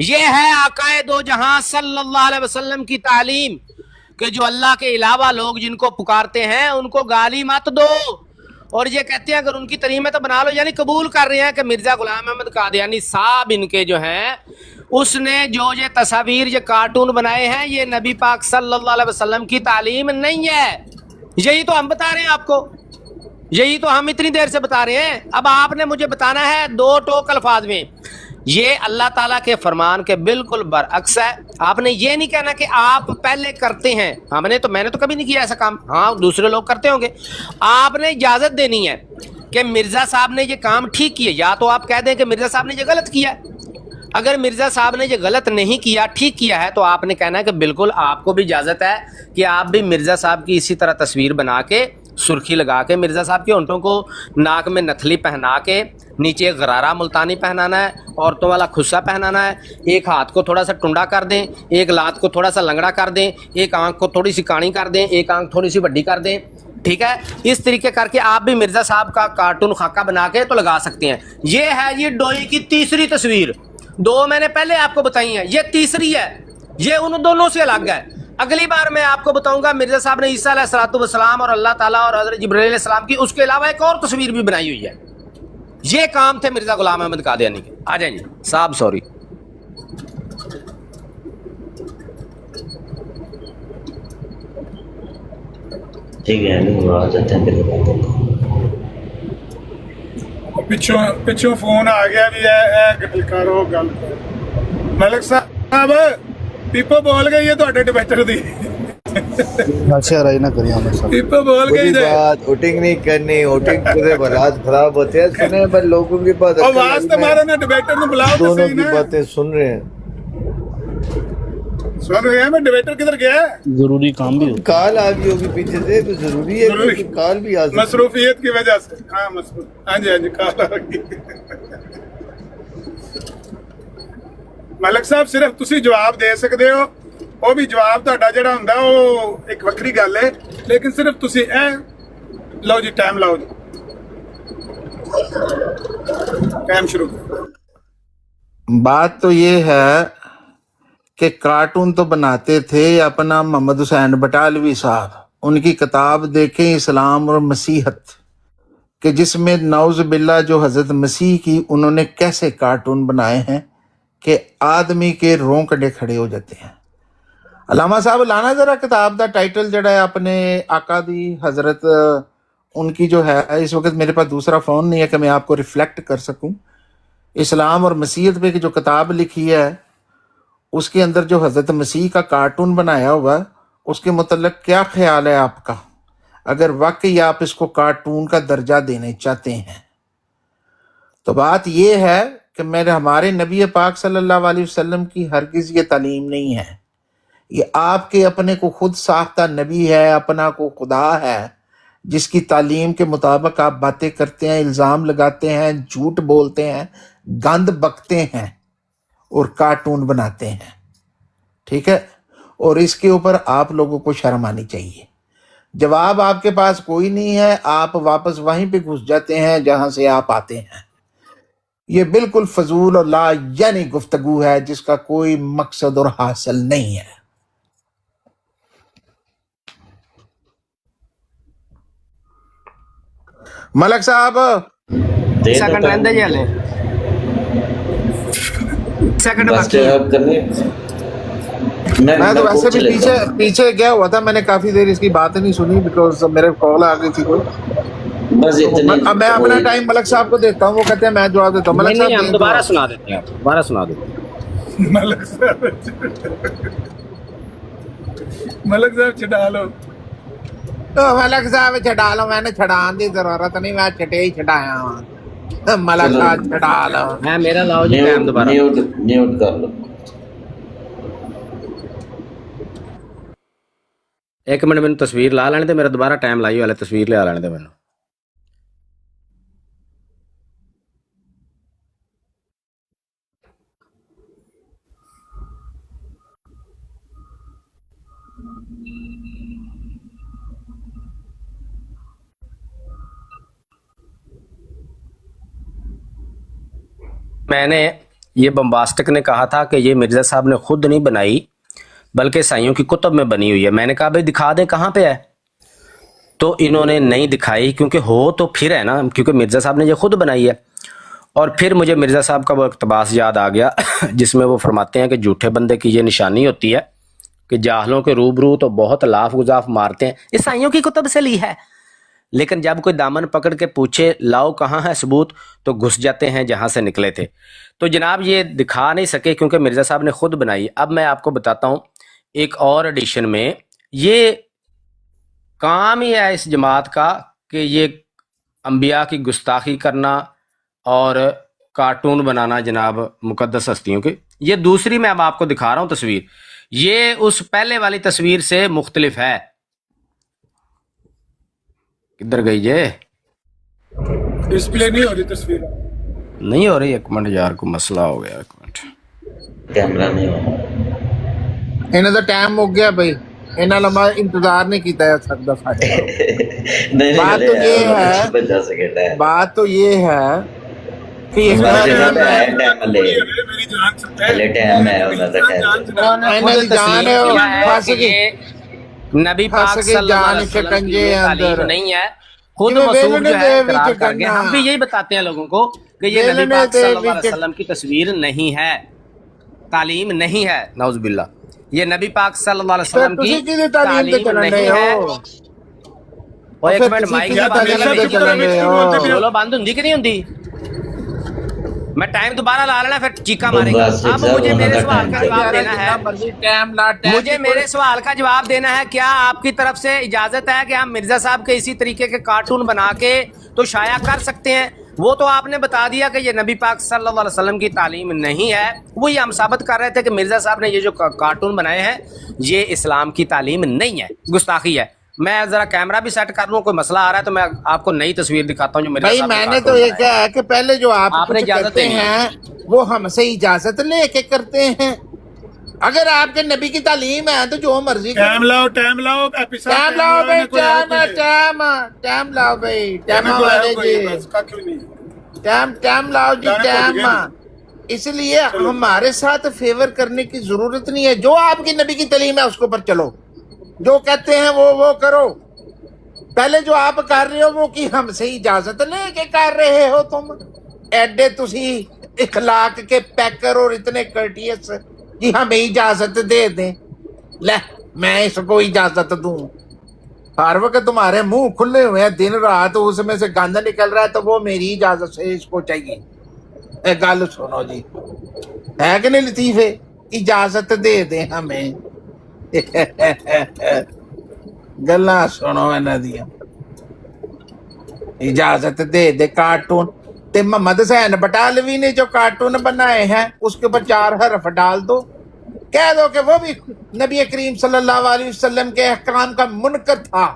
یہ ہے آقائے دو جہاں صلی اللہ علیہ وسلم کی تعلیم کہ جو اللہ کے علاوہ لوگ جن کو پکارتے ہیں ان کو گالی مت دو، اور یہ کہتے ہیں اگر ان کی تریم ہے تو بنا لو، یعنی قبول کر رہے ہیں کہ مرزا غلام احمد قادیانی صاحب ان کے جو ہیں اس نے جو یہ تصاویر یہ کارٹون بنائے ہیں یہ نبی پاک صلی اللہ علیہ وسلم کی تعلیم نہیں ہے۔ یہی تو ہم بتا رہے ہیں آپ کو، یہی تو ہم اتنی دیر سے بتا رہے ہیں۔ اب آپ نے مجھے بتانا ہے دو ٹوک الفاظ میں، یہ اللہ تعالیٰ کے فرمان کے بالکل برعکس ہے۔ آپ نے یہ نہیں کہنا کہ آپ پہلے کرتے ہیں، میں نے تو کبھی نہیں کیا ایسا کام، ہاں دوسرے لوگ کرتے ہوں گے۔ آپ نے اجازت دینی ہے کہ مرزا صاحب نے یہ کام ٹھیک کیا، یا تو آپ کہہ دیں کہ مرزا صاحب نے یہ غلط کیا۔ اگر مرزا صاحب نے یہ غلط نہیں کیا، ٹھیک کیا ہے، تو آپ نے کہنا ہے کہ بالکل آپ کو بھی اجازت ہے کہ آپ بھی مرزا صاحب کی اسی طرح تصویر بنا کے سرخی لگا کے مرزا صاحب کے ہونٹوں کو ناک میں نتھلی پہنا کے نیچے غرارہ ملتانی پہنانا ہے، عورتوں والا خصہ پہنانا ہے، ایک ہاتھ کو تھوڑا سا ٹنڈا کر دیں، ایک لات کو تھوڑا سا لنگڑا کر دیں، ایک آنکھ کو تھوڑی سی کاڑی کر دیں، ایک آنکھ تھوڑی سی بڑی کر دیں، ٹھیک ہے؟ اس طریقے کر کے آپ بھی مرزا صاحب کا کارٹون خاکہ بنا کے تو لگا سکتے ہیں۔ یہ ہے یہ ڈوئی کی تیسری تصویر، دو میں نے پہلے آپ کو بتائی ہیں، یہ تیسری ہے، یہ ان دونوں سے الگ ہے۔ اگلی بار میں آپ کو بتاؤں گا مرزا صاحب نے عیسیٰ علیہ السلام اور اللہ تعالیٰ اور حضرت جبرائیل علیہ السلام کی اس کے علاوہ ایک اور تصویر بھی بنائی ہوئی ہے۔ یہ کام تھے مرزا غلام احمد قادیانی کے۔ آ جائیں جی صاحب، سوری۔ ٹھیک ہے آ جاتے ہیں پھر پچھوں فون آ گیا بھی ہے گل کرو گل کرو۔ ملک صاحب پیپو بول گئی ہے تھوڑے ڈبیٹر دی، اچھا رائی نہ کری عامر صاحب۔ پیپو بول گئی ہے، بات ووٹنگ نہیں کرنی، ووٹنگ سے حالات خراب ہوتے ہیں، سنے پر لوگوں کی بات آواز تمہارا نا ڈبیٹر نے بلاؤ تو دونوں صحیح کی نا۔ باتیں سن رہے ہیں۔ سن رہے ہیں میں ڈبیٹر کدھر گیا ہے؟ ضروری کام بھی ہوتا کال آ گئی ہوگی پیچھے سے تو ضروری ہے کہ کال بھی آ سکتی ہے۔ مصروفیت کی وجہ سے، ہاں مصروف، ہاں جی کال آ گئی۔ ملک صاحب صرف تسی جواب دے سکتے ہو، وہ بھی جواب تہاڈا جڑا ہوندا وہ ایک وکری گل ہے، لیکن صرف تسی لو جی ٹائم لاؤ جی، ٹائم شروع کرو۔ بات تو یہ ہے کہ کارٹون تو بناتے تھے اپنا محمد حسین بٹالوی صاحب، ان کی کتاب دیکھیں اسلام اور مسیحت، کہ جس میں نعوذ باللہ جو حضرت مسیح کی انہوں نے کیسے کارٹون بنائے ہیں کہ آدمی کے رونکڑے کھڑے ہو جاتے ہیں۔ علامہ صاحب لانا ذرا کتاب دا ٹائٹل جڑا ہے اپنے آقا دی حضرت ان کی جو ہے، اس وقت میرے پاس دوسرا فون نہیں ہے کہ میں آپ کو ریفلیکٹ کر سکوں، اسلام اور مسیحت پہ جو کتاب لکھی ہے اس کے اندر جو حضرت مسیح کا کارٹون بنایا ہوا ہے اس کے متعلق کیا خیال ہے آپ کا، اگر واقعی آپ اس کو کارٹون کا درجہ دینے چاہتے ہیں؟ تو بات یہ ہے کہ ہمارے نبی پاک صلی اللہ علیہ وسلم کی ہرگز یہ تعلیم نہیں ہے، یہ آپ کے اپنے کو خود ساختہ نبی ہے، اپنا کو خدا ہے، جس کی تعلیم کے مطابق آپ باتیں کرتے ہیں، الزام لگاتے ہیں، جھوٹ بولتے ہیں، گند بکتے ہیں اور کارٹون بناتے ہیں، ٹھیک ہے؟ اور اس کے اوپر آپ لوگوں کو شرم آنی چاہیے۔ جواب آپ کے پاس کوئی نہیں ہے، آپ واپس وہیں پہ گھس جاتے ہیں جہاں سے آپ آتے ہیں۔ یہ بالکل فضول اور لا یعنی گفتگو ہے جس کا کوئی مقصد اور حاصل نہیں ہے۔ ملک صاحب سیکنڈ رہندے جی ہلے سیکنڈ بس باقی ہے۔ جواب کرنے میں تو ویسے بھی پیچھے گیا ہوا تھا، میں نے کافی دیر اس کی بات نہیں سنی بیکاز میرے کال آ گئی تھی کوئی۔ بس اتنے اب میں اپنا ٹائم ملک صاحب کو دیتا ہوں، وہ کہتے ہیں میں جواب دیتا ہوں۔ ملک نہیں ہم صاحب دوبارہ سنا دیتے ہیں، دوبارہ سنا دیتے ہیں۔ ملک صاحب ملک صاحب چھڈا لو۔ ملک صاحب چھڈا لو، میں نے چھڈان دی ضرورت نہیں، میں چھٹے ہی چھڈایا ہاں۔ ملک صاحب چھڈا لو۔ میں میرا لاؤ جی ٹائم دوبارہ۔ نیوٹ کر لو۔ ایک منٹ مینوں تصویر لا لینے دے، میرا دوبارہ ٹائم لائی والے تصویر لیا لینے دے مینوں۔ میں نے یہ بمباسٹک نے کہا تھا کہ یہ مرزا صاحب نے خود نہیں بنائی بلکہ عیسائیوں کی کتب میں بنی ہوئی ہے. میں نے کہا بھائی دکھا دیں کہاں پہ ہے, تو انہوں نے نہیں دکھائی, کیونکہ ہو تو پھر ہے نا, کیونکہ مرزا صاحب نے یہ خود بنائی ہے. اور پھر مجھے مرزا صاحب کا وہ اقتباس یاد آ گیا جس میں وہ فرماتے ہیں کہ جھوٹے بندے کی یہ نشانی ہوتی ہے کہ جاہلوں کے روبرو تو بہت لاف گزاف مارتے ہیں, عیسائیوں کی کتب سے لی ہے, لیکن جب کوئی دامن پکڑ کے پوچھے لاؤ کہاں ہے ثبوت, تو گھس جاتے ہیں جہاں سے نکلے تھے. تو جناب یہ دکھا نہیں سکے کیونکہ مرزا صاحب نے خود بنائی. اب میں آپ کو بتاتا ہوں ایک اور ایڈیشن میں, یہ کام ہی ہے اس جماعت کا کہ یہ انبیاء کی گستاخی کرنا اور کارٹون بنانا جناب مقدس ہستیوں کے. یہ دوسری میں اب آپ کو دکھا رہا ہوں تصویر, یہ اس پہلے والی تصویر سے مختلف ہے. کدھر گئی یہ ڈسپلے نہیں ہو رہی تصویر, نہیں ہو رہی, ایک منٹ یار کو مسئلہ ہو گیا, ایک منٹ. کیمرہ نہیں ہو انہوں دا ٹائم ہو گیا بھائی, انہوں لمبا انتظار نہیں کیتا جا سکتا سارے. بات تو یہ ہے, بات تو یہ ہے کہ یہ میری جان سکتا ہے نبی پاک صلی اللہ علیہ وسلم کی یہ تعلیم نہیں ہے, خود مسعود جو ہے اقرار کر گئے. ہم بھی یہی بتاتے ہیں لوگوں کو کہ یہ نبی پاک صلی اللہ علیہ وسلم کی تصویر نہیں ہے, تعلیم نہیں ہے, نعوذ باللہ. یہ نبی پاک صلی اللہ علیہ وسلم کی تعلیم نہیں ہے. اور ایک منٹ مائک بولو بند ہوندی کہ نہیں ہوندی, میں ٹائم دوبارہ لا لینا پھر چیکا مارے گا. اب مجھے میرے سوال کا جواب دینا ہے, مجھے میرے سوال کا جواب دینا ہے, کیا آپ کی طرف سے اجازت ہے کہ ہم مرزا صاحب کے اسی طریقے کے کارٹون بنا کے تو شائع کر سکتے ہیں؟ وہ تو آپ نے بتا دیا کہ یہ نبی پاک صلی اللہ علیہ وسلم کی تعلیم نہیں ہے, وہی ہم ثابت کر رہے تھے کہ مرزا صاحب نے یہ جو کارٹون بنائے ہیں یہ اسلام کی تعلیم نہیں ہے, گستاخی ہے. میں ذرا کیمرہ بھی سیٹ کر لوں, کوئی مسئلہ آ رہا ہے تو میں آپ کو نئی تصویر دکھاتا ہوں جو میرے بھائی. میں نے تو یہ کہا ہے کہ پہلے جو آپ نے اجازت کرتے ہیں وہ ہم سے اجازت لے کے کرتے ہیں. اگر آپ کے نبی کی تعلیم ہے تو جو مرضی ٹائم لاؤ, ٹائم لاؤ, ٹائم لاؤ بھائی, ٹائم لاؤ بھائی, ٹائم لاؤ جی, ٹائم. اس لیے ہمارے ساتھ فیور کرنے کی ضرورت نہیں ہے. جو آپ کی نبی کی تعلیم ہے اس کے اوپر چلو, جو کہتے ہیں وہ کرو. پہلے جو آپ کر رہے ہو وہ کی ہم سے اجازت لے کے کر رہے ہو تم. ایڈے تسی اخلاق کے پیکر اور اتنے کرٹیس کہ ہمیں اجازت دے دیں. لے میں اس کو اجازت دوں؟ ہر وقت تمہارے منہ کھلے ہوئے ہیں دن رات, اس میں سے گند نکل رہا ہے تو وہ میری اجازت سے اس کو چاہیے. گل سنو جی, ہے کہ نہیں لطیفے, اجازت دے دیں ہمیں. گلا سنو انہاں دیاں, اجازت دے دے. کارٹون تے محمد حسین بٹالوی نے جو کارٹون بنائے ہیں اس کے اوپر 4 حرف ڈال دو, کہہ دو کہ وہ بھی نبی کریم صلی اللہ علیہ وسلم کے احکام کا منکر تھا,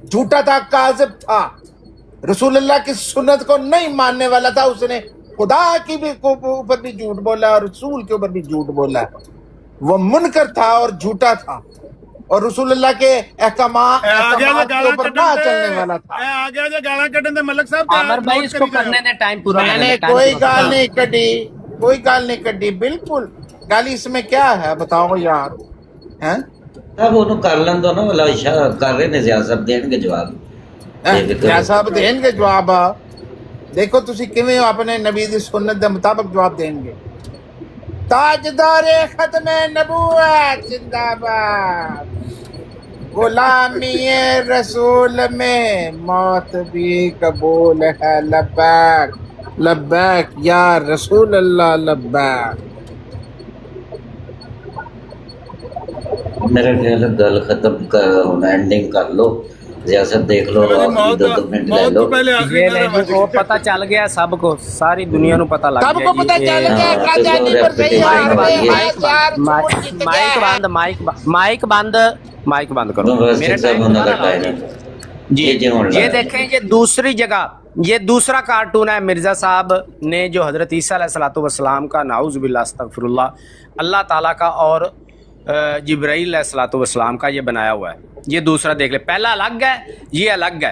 جھوٹا تھا, کاذب تھا, رسول اللہ کی سنت کو نہیں ماننے والا تھا, اس نے خدا کی بھی اوپر بھی جھوٹ بولا اور رسول کے اوپر بھی جھوٹ بولا, وہ منکر تھا اور جھوٹا تھا, اور رسول اللہ کے احکامات کے اوپر نہ چلنے والا تھا. آگے جا گالاں کڈن دے ملک صاحب, عامر بھائی اس کو کرنے دیں, ٹائم پورا. میں نے کوئی گال نہیں کڈی, کوئی گال نہیں کڈی. بالکل گالی اس میں کیا ہے بتاؤ یار, ہیں اب انہوں کر لیں دو نا, والا اشارہ کر رہے نے زیادہ صاحب دین کے جواب. کیا صاحب دین کے جواب؟ دیکھو تسی کیویں اپنے نبی دی سنت دے مطابق جواب دیں گے. تاجدار ختم نبوت زندہ باد, غلامی رسول میں موت بھی قبول ہے, لبیک لبیک یا رسول اللہ لبیک. میرے خیال ہے گل ختم کر, اینڈنگ کر لو, ریاست دیکھ لو, 2 منٹ لے لو. وہ پتہ چل گیا سب کو, ساری دنیا نو پتہ لگ سب کو پتہ چل گیا قادیانی پر صحیح مائک بند کرو میرے ٹائم. جی یہ دیکھیں, یہ دوسری جگہ, یہ دوسرا کارٹون ہے مرزا صاحب نے جو حضرت عیسیٰ علیہ السلام کا, نعوذ باللہ استغفر اللہ, اللہ تعالیٰ کا اور جبرائیل علیہ السلام کا یہ بنایا ہوا ہے. یہ دوسرا دیکھ لے, پہلا الگ ہے, یہ الگ ہے.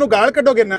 ਨੂੰ ਗਾਲ ਕੱਢੋਗੇ ਨਾ,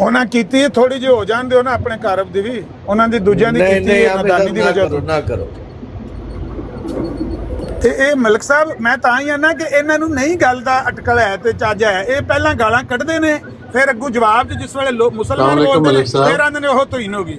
ਉਹਨਾਂ ਕੀਤੀ ਥੋੜੀ ਜਿਹੀ ਹੋ ਜਾਣ ਦਿਓ ਨਾ ਆਪਣੇ ਕਾਰਬ ਦੀ ਵੀ, ਉਹਨਾਂ ਦੀ ਦੂਜਿਆਂ ਦੀ ਕੀਤੀ ਹੈ ਨਾਦਾਨੀ ਦੀ ਵਜ੍ਹਾ ਤੋਂ। ਨਾ ਕਰੋ। ਤੇ ਇਹ ਮਲਕ ਸਾਹਿਬ, ਮੈਂ ਤਾਂ ਹੀ ਆ ਨਾ ਕਿ ਇਹਨਾਂ ਨੂੰ ਨਹੀਂ ਗੱਲ ਦਾ ਅਟਕਲ ਹੈ ਤੇ ਚੱਜ ਹੈ। ਇਹ ਪਹਿਲਾਂ ਗਾਲਾਂ ਕੱਢਦੇ ਨੇ, ਫਿਰ ਅੱਗੋਂ ਜਵਾਬ ਚ ਜਿਸ ਵੇਲੇ ਮੁਸਲਮਾਨ ਬੋਲਦੇ ਨੇ ਫਿਰ ਆਂਦੇ ਨੇ ਉਹ ਤੋਹੀਨ ਹੋ ਗਈ।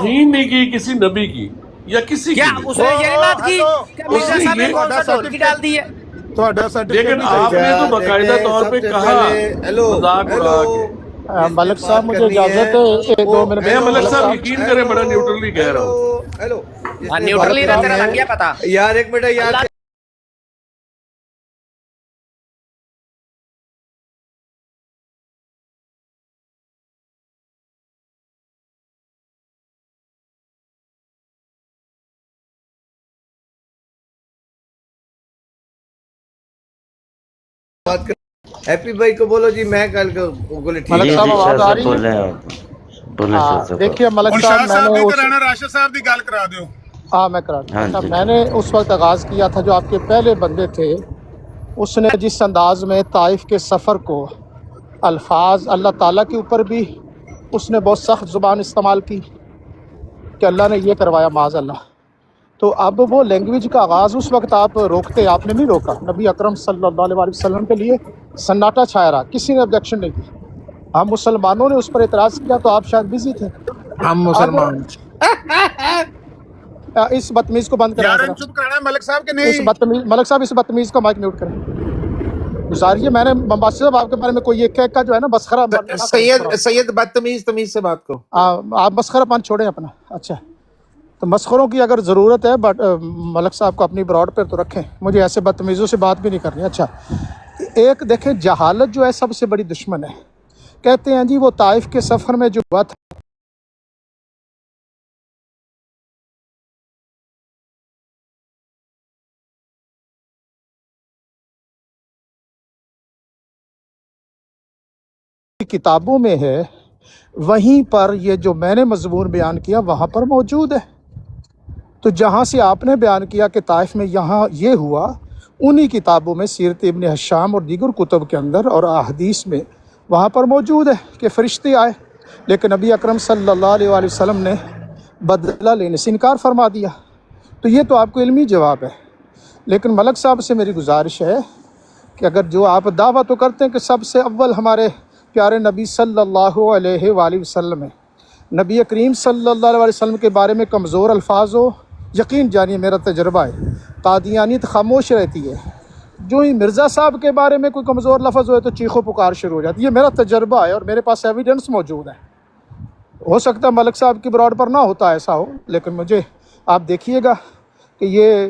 توہین نہیں کی کسی نبی کی یا کسی کیا کی بھی. اس نے یہ نہیں بات کی کہ مرزا اس صاحب نے یہ کون سا ڈھولکی ڈال دی ہے؟ تھوڑا سرٹیفکیٹ لیکن بھی آپ چاہیے. نے تو باقاعدہ طور پہ کہا مذاق اڑا کے. ملک صاحب مجھے اجازت ہے 2 منٹ. میں ملک صاحب یقین کریں بڑا نیوٹرلی کہہ رہا ہوں. ہیلو ہاں نیوٹرلی رہ تیرا لگ گیا پتا. یار ایک منٹ یار بات کر. ہیپی بھائی کو بولو جی میں کل کو بولے ٹھیک ملک ہے. صاحب آواز آ رہی ہے؟ بولیں دیکھیے ملک ਹੁਣ صاحب ਸ਼ਾਹ میں ਸਾਹਿਬ نے ਦੀ اس ਤੇ ਰਾਣਾ ਰਾਸ਼ਦ ਸਾਹਿਬ ਦੀ ਗੱਲ ਕਰਾ ਦਿਓ. ہاں میں کرا دوں. ہاں اچھا جی. میں نے اس وقت آغاز کیا تھا جو آپ کے پہلے بندے تھے اس نے جس انداز میں طائف کے سفر کو الفاظ اللہ تعالیٰ کے اوپر بھی اس نے بہت سخت زبان استعمال کی کہ اللہ نے یہ کروایا معاذ اللہ. تو اب وہ لینگویج کا آغاز اس وقت آپ روکتے, آپ نے نہیں روکا. نبی اکرم صلی اللہ علیہ وسلم کے لیے سناٹا چھایا رہا, کسی نے آبجیکشن نہیں کی. ہم مسلمانوں نے اس پر اعتراض کیا تو آپ شاید بزی تھے. ہم مسلمان اس بدتمیز کو بند کریں یار ذرا. چپ کرانا ملک صاحب کے اس نہیں. بدتمیز ملک صاحب اس بدتمیز کا مائک میوٹ کریں. گزاریے میں نے ممباسی صاحب آپ کے بارے میں کوئی ایک کا جو ہے نا مسخرہ سید بدتمیز تمیز سے بات کو. آپ مسخرہ پن چھوڑیں اپنا. اچھا تو مسخروں کی اگر ضرورت ہے بٹ ملک صاحب کو اپنی براڈ پر تو رکھیں, مجھے ایسے بدتمیزوں سے بات بھی نہیں کرنی. اچھا ایک دیکھیں جہالت جو ہے سب سے بڑی دشمن ہے. کہتے ہیں جی وہ طائف کے سفر میں جو ہوا تھا کتابوں میں ہے, وہیں پر یہ جو میں نے مضمون بیان کیا وہاں پر موجود ہے. تو جہاں سے آپ نے بیان کیا کہ طائف میں یہاں یہ ہوا, انہی کتابوں میں سیرت ابن ہشام اور دیگر کتب کے اندر اور احادیث میں وہاں پر موجود ہے کہ فرشتے آئے, لیکن نبی اکرم صلی اللہ علیہ وآلہ وسلم نے بدلہ لینے سے انکار فرما دیا. تو یہ تو آپ کو علمی جواب ہے. لیکن ملک صاحب سے میری گزارش ہے کہ اگر جو آپ دعویٰ تو کرتے ہیں کہ سب سے اول ہمارے پیارے نبی صلی اللہ علیہ وآلہ وسلم ہے, نبی کریم صلی اللہ علیہ وسلم کے بارے میں کمزور الفاظ ہو, یقین جانیے میرا تجربہ ہے قادیانیت خاموش رہتی ہے. جو ہی مرزا صاحب کے بارے میں کوئی کمزور لفظ ہوئے تو چیخو پکار شروع ہو جاتی ہے. یہ میرا تجربہ ہے اور میرے پاس ایویڈنس موجود ہے. ہو سکتا ہے ملک صاحب کی براڈ پر نہ ہوتا ایسا ہو, لیکن مجھے آپ دیکھیے گا کہ یہ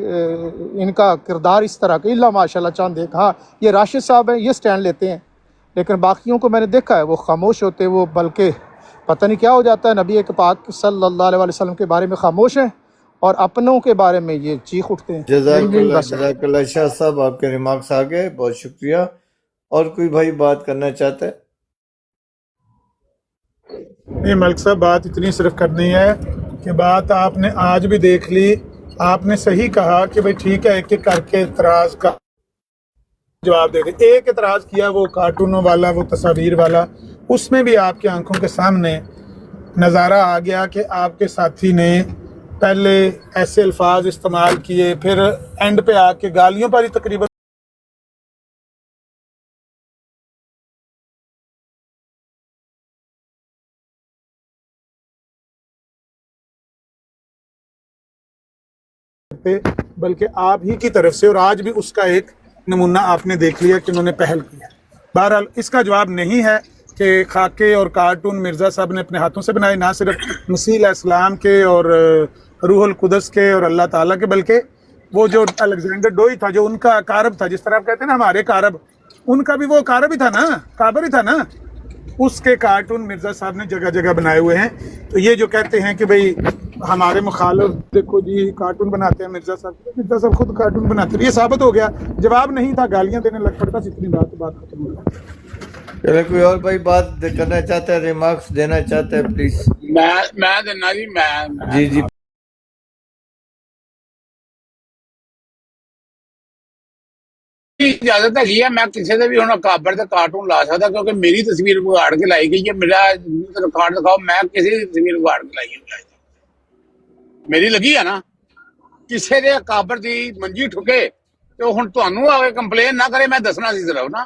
ان کا کردار اس طرح کا اللہ ماشاء اللہ چاند ایک. ہاں یہ راشد صاحب ہیں, یہ سٹینڈ لیتے ہیں, لیکن باقیوں کو میں نے دیکھا ہے وہ خاموش ہوتے, وہ بلکہ پتہ نہیں کیا ہو جاتا ہے. نبی پاک صلی اللہ علیہ وسلم کے بارے میں خاموش ہیں اور اپنوں کے بارے میں یہ چیخ اٹھتے ہیں. جزاک اللہ شاہ صاحب, آپ کے ریمارکس آ گئے, بہت شکریہ. اور کوئی بھائی بات کرنا چاہتا ہے؟ نہیں ملک صاحب بات اتنی صرف کرنی ہے کہ بات آپ نے آج بھی دیکھ لی. آپ نے صحیح کہا کہ بھئی ٹھیک ہے ایک ایک کر کے اعتراض کا جواب دے دیں. ایک اعتراض کیا وہ کارٹونوں والا, وہ تصاویر والا, اس میں بھی آپ کی آنکھوں کے سامنے نظارہ آ گیا کہ آپ کے ساتھی نے پہلے ایسے الفاظ استعمال کیے, پھر اینڈ پہ آ کے گالیوں پر ہی تقریباً بلکہ آپ ہی کی طرف سے, اور آج بھی اس کا ایک نمونہ آپ نے دیکھ لیا کہ انہوں نے پہل کیا. بہرحال اس کا جواب نہیں ہے کہ خاکے اور کارٹون مرزا صاحب نے اپنے ہاتھوں سے بنائے, نہ صرف مسیح علیہ السلام کے اور روح القدس کے اور اللہ تعالیٰ کے, بلکہ وہ جو الیگزینڈر ڈوئی تھا جو ان کا کارب تھا, جس طرح آپ کہتے ہیں نا ہمارے کارب, ان کا بھی وہ کارب ہی تھا نا, کابر ہی تھا نا, اس کے کارٹون مرزا صاحب نے جگہ جگہ بنائے ہوئے ہیں. تو یہ جو کہتے ہیں کہ بھئی ہمارے مخالف دیکھو جی کارٹون بناتے ہیں مرزا صاحب خود کارٹون بناتے ہیں, یہ ثابت ہو گیا. جواب نہیں تھا, گالیاں دینے لگ پڑتا, اتنی بات ختم ہو گئی. چلے کوئی اور بھائی بات کرنا چاہتا ہے, ریمارکس دینا چاہتا ہے, پلیز. میں دینا جی, میں جی اجازت ہے میں کسی سے بھی ہوں کابر سے کارٹون لا سکتا, کیونکہ میری تصویر بگاڑ کے لائی گئی ہے. میرا ریکارڈ دکھاؤ, میں کسی کی تصویر بگاڑ کے لائی ہے, میری لگی ہے نا. کسی نے کابر دی منجی ٹھکے تو ہوں تمہوں آ کے کمپلین نہ کرے, میں دسنا سی صرف نا.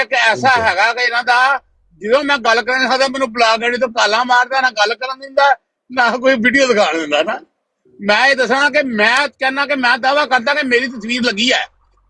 ਇੱਕ ਐਸਾ ਹੈਗਾ ਕਿ ਇਹਨਾਂ ਦਾ ਜਦੋਂ ਮੈਂ ਗੱਲ ਕਰਨ ਸਕਦਾ ਮੈਨੂੰ ਬਲਾਕ ਗੜੀ ਤੋਂ ਕਾਲਾਂ ਮਾਰਦਾ, ਨਾ ਗੱਲ ਕਰਨ ਦਿੰਦਾ, ਨਾ ਕੋਈ ਵੀਡੀਓ ਦਿਖਾਣ ਦਿੰਦਾ ਨਾ। ਮੈਂ ਇਹ ਦੱਸਣਾ ਕਿ ਮੈਂ ਕਹਿੰਦਾ ਕਿ ਮੈਂ ਦਾਵਾ ਕਰਦਾ ਕਿ ਮੇਰੀ ਤਸਵੀਰ ਲੱਗੀ ਹੈ,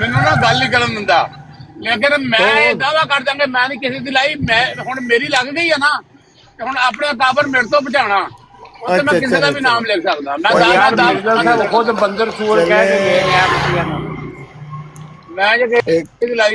ਮੈਨੂੰ ਨਾ ਗੱਲ ਨਹੀਂ ਕਰਨ ਦਿੰਦਾ। ਲੇਕਿਨ ਮੈਂ ਇਹ ਦਾਵਾ ਕਰਦਾ ਕਿ ਮੈਂ ਨਹੀਂ ਕਿਸੇ ਦੀ ਲਾਈ। ਮੈਂ ਹੁਣ ਮੇਰੀ ਲੱਗ ਗਈ ਹੈ ਨਾ, ਤੇ ਹੁਣ ਆਪਣੇ ਕਾਬਰ ਮੇਰੇ ਤੋਂ ਬਚਾਉਣਾ, ਉੱਥੇ ਮੈਂ ਕਿਸੇ ਦਾ ਵੀ ਨਾਮ ਲਿਖ ਸਕਦਾ। ਮੈਂ ਦਾਵਾ ਖੁਦ ਬੰਦਰ ਸੂਰ ਕਹਿ ਕੇ ਗਏ ਨੇ ਆਪ। ਮੈਂ ਜੇ ਕਿਸੇ ਦੀ ਲਾਈ।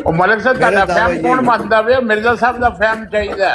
ਉਹ ਮਲਿਕ ਸਾਹਿਬ ਤੁਹਾਡਾ ਫਹਿਮ ਕੌਣ ਮੰਨਦਾ ਵੇ? ਮਿਰਜ਼ਾ ਸਾਹਿਬ ਦਾ ਫਹਿਮ ਚਾਹੀਦਾ।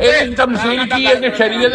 ਇਹਦੀ ਤਮਸੀਲ ਕੀ ਹੈ ਕਿ ਸ਼ਰੀਅਤ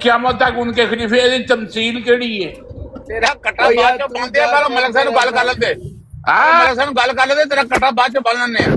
ਕਿਆਮਤ ਤੱਕ ਉਨਕੇ ਖਲੀਫੇ। ਇਹਦੀ ਤਮਸੀਲ ਕਿਹੜੀ ਹੈ? ਤੇਰਾ ਕਟਾ ਬਾਅਦ ਚ ਬੰਦੇ ਆ, ਪਹਿਲਾਂ ਮਲਕ ਸਾਹਿਬ ਨੂੰ ਗੱਲ ਕਰ ਲੈਂਦੇ। ਹਾਂ ਮਲਕ ਸਾਹਿਬ ਨੂੰ ਗੱਲ ਕਰ ਲੈਂਦੇ, ਤੇਰਾ ਕਟਾ ਬਾਅਦ ਚ ਬੰਨ ਲੈਂਦੇ ਆ।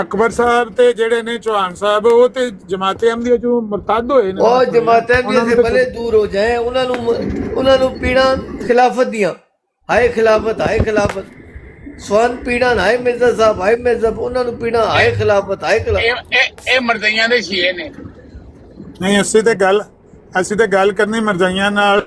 ਅਕਬਰ ਸਾਹਿਬ ਤੇ ਜਿਹੜੇ ਨੇ ਚੌਹਾਨ ਸਾਹਿਬ, ਉਹ ਤੇ ਜਮਾਤੇ ਅਹਿਮਦੀਆ ਚੋਂ ਮੁਰਤਦ ਹੋਏ ਨੇ। ਉਹ ਜਮਾਤ ਅਹਿਮਦੀਆ ਸੇ ਭਲੇ ਦੂਰ ਹੋ ਜਾਏ, ਉਹਨਾਂ ਨੂੰ ਪੀੜਾਂ ਖਿਲਾਫਤ ਦੀਆਂ, ਹਾਏ ਖਿਲਾਫਤ, ਹਾਏ ਖਿਲਾਫਤ। ਸਵਨ ਪੀੜਾਂ ਹਾਏ ਮਿਰਜ਼ਾ ਸਾਹਿਬ, ਹਾਏ ਮਿਰਜ਼ਾ, ਉਹਨਾਂ ਨੂੰ ਪੀੜਾਂ ਹਾਏ ਖਿਲਾਫਤ, ਹਾਏ ਖਿਲਾਫਤ। ਇਹ ਮਰਜ਼ਈਆਂ ਦੇ ਸ਼ੀਏ ਨੇ। ਨਹੀਂ ਅਸੀਂ ਤੇ ਗੱਲ ਕਰਨੀ ਮਰਜ਼ਾਈਆਂ ਨਾਲ।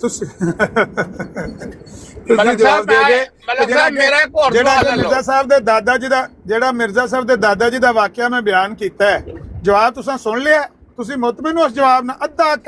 ਤੁਸੀਂ ਮਲਕ ਸਾਹਿਬ ਮੇਰਾ ਇੱਕ ਹੋਰ ਜਿਹੜਾ ਸਵਾਲ ਲੈ ਮਿਰਜ਼ਾ ਲਓ। ਸਾਹਿਬ ਦੇ ਦਾਦਾ ਜੀ ਦਾ, ਜਿਹੜਾ ਮਿਰਜ਼ਾ ਸਾਹਿਬ ਦੇ ਦਾਦਾ ਜੀ ਦਾ ਵਾਕਿਆ ਮੈਂ ਬਿਆਨ ਕੀਤਾ ਹੈ, ਜਵਾਬ ਤੁਸੀਂ ਸੁਣ ਲਿਆ? ਤੁਸੀਂ ਮੁਤਮਿਨ ਹੋ ਉਸ ਜਵਾਬ ਨਾਲ? ਅੱਧਾ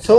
100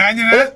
ਇੰਜ ਨਾ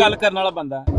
ਗੱਲ ਕਰਨ ਵਾਲਾ ਬੰਦਾ।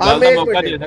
ਗੱਲ ਦਾ ਮੌਕਾ ਦੇ ਦੇ।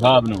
ਸਾਹਿਬ ਨੂੰ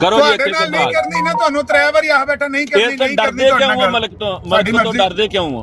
ਕਰੋ ਜੀ ਤੁਹਾਡੇ ਇੱਥੇ ਨਾਲ ਨਹੀਂ ਕਰਨੀ ਨਾ, ਤੁਹਾਨੂੰ 3 ਵਾਰੀ ਆਹ ਬੈਠਾ ਨਹੀਂ ਕਰਨੀ, ਇਹ ਤਾਂ ਨਹੀਂ ਕਰਨੀ ਡਰਦੇ ਤੁਹਾਡੇ ਕਿਉਂ ਹੋ ਨਾਲ। ਮਲਕ ਤੋਂ? ਮਲਕ ਤੋਂ ਡਰਦੇ ਕਿਉਂ ਹੋ?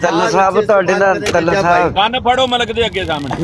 ਤੱਲਾ ਸਾਹਿਬ ਤੁਹਾਡੇ ਨਾਲ, ਤੱਲਾ ਸਾਹਿਬ ਕੰਨ ਫੜੋ ਮਲਕ ਦੇ ਅੱਗੇ ਸਾਹਮਣੇ।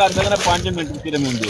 ਕਰ ਸਕਦਾ, 5 ਮਿੰਟ ਤੇਰੇ ਮੁੰਡੇ।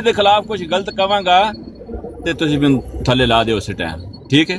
ਦੇ ਖਿਲਾਫ ਕੁਝ ਗਲਤ ਕਵਾਂਗਾ ਤੇ ਤੁਸੀਂ ਮੈਨੂੰ ਥੱਲੇ ਲਾ ਦਿਓ ਉਸੇ ਟਾਈਮ, ਠੀਕ ਹੈ?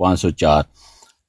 504।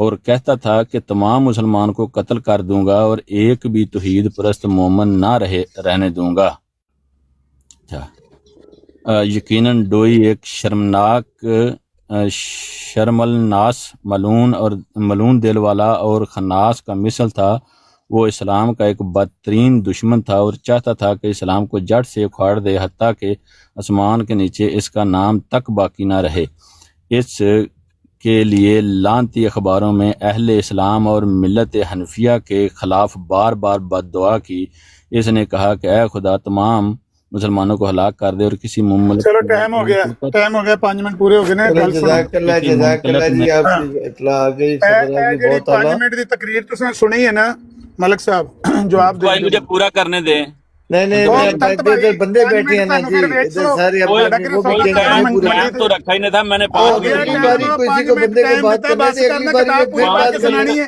اور کہتا تھا کہ تمام مسلمان کو قتل کر دوں گا اور ایک بھی توحید پرست مومن نہ رہنے دوں گا۔ یقیناً ڈوئی ایک شرمناک شرم الناس ملون دل والا اور خناس کا مثل تھا۔ وہ اسلام کا ایک بدترین دشمن تھا اور چاہتا تھا کہ اسلام کو جڑ سے اکھاڑ دے، حتیٰ کہ آسمان کے نیچے اس کا نام تک باقی نہ رہے۔ اس کے لیے لعنتی اخباروں میں اہل اسلام اور ملت حنفیہ کے خلاف بار بار بد دعا کی۔ اس نے کہا کہ اے خدا تمام مسلمانوں کو ہلاک کر دے اور کسی مملک چلو ٹائم ہو گیا 5 منٹ پورے ہو گئے نا۔ جزاک اللہ جی، آپ کی اطلاع آ گئی، صدر کی بہت 5 اعلیٰ۔ منٹ کی تقریر تسیں سنی ہے نا ملک صاحب، جو آپ بھائی مجھے پورا کرنے دیں۔ نہیں ادھر بندے بیٹھے ہیں نا جی، ادھر سارے وہ بھی ٹائم تو رکھا ہی نہیں تھا میں نے 5 منٹ، اگلی باری کسی کو بندے کو بات کرنے دے، اگلی باری میں پھر بات کرنی ہے۔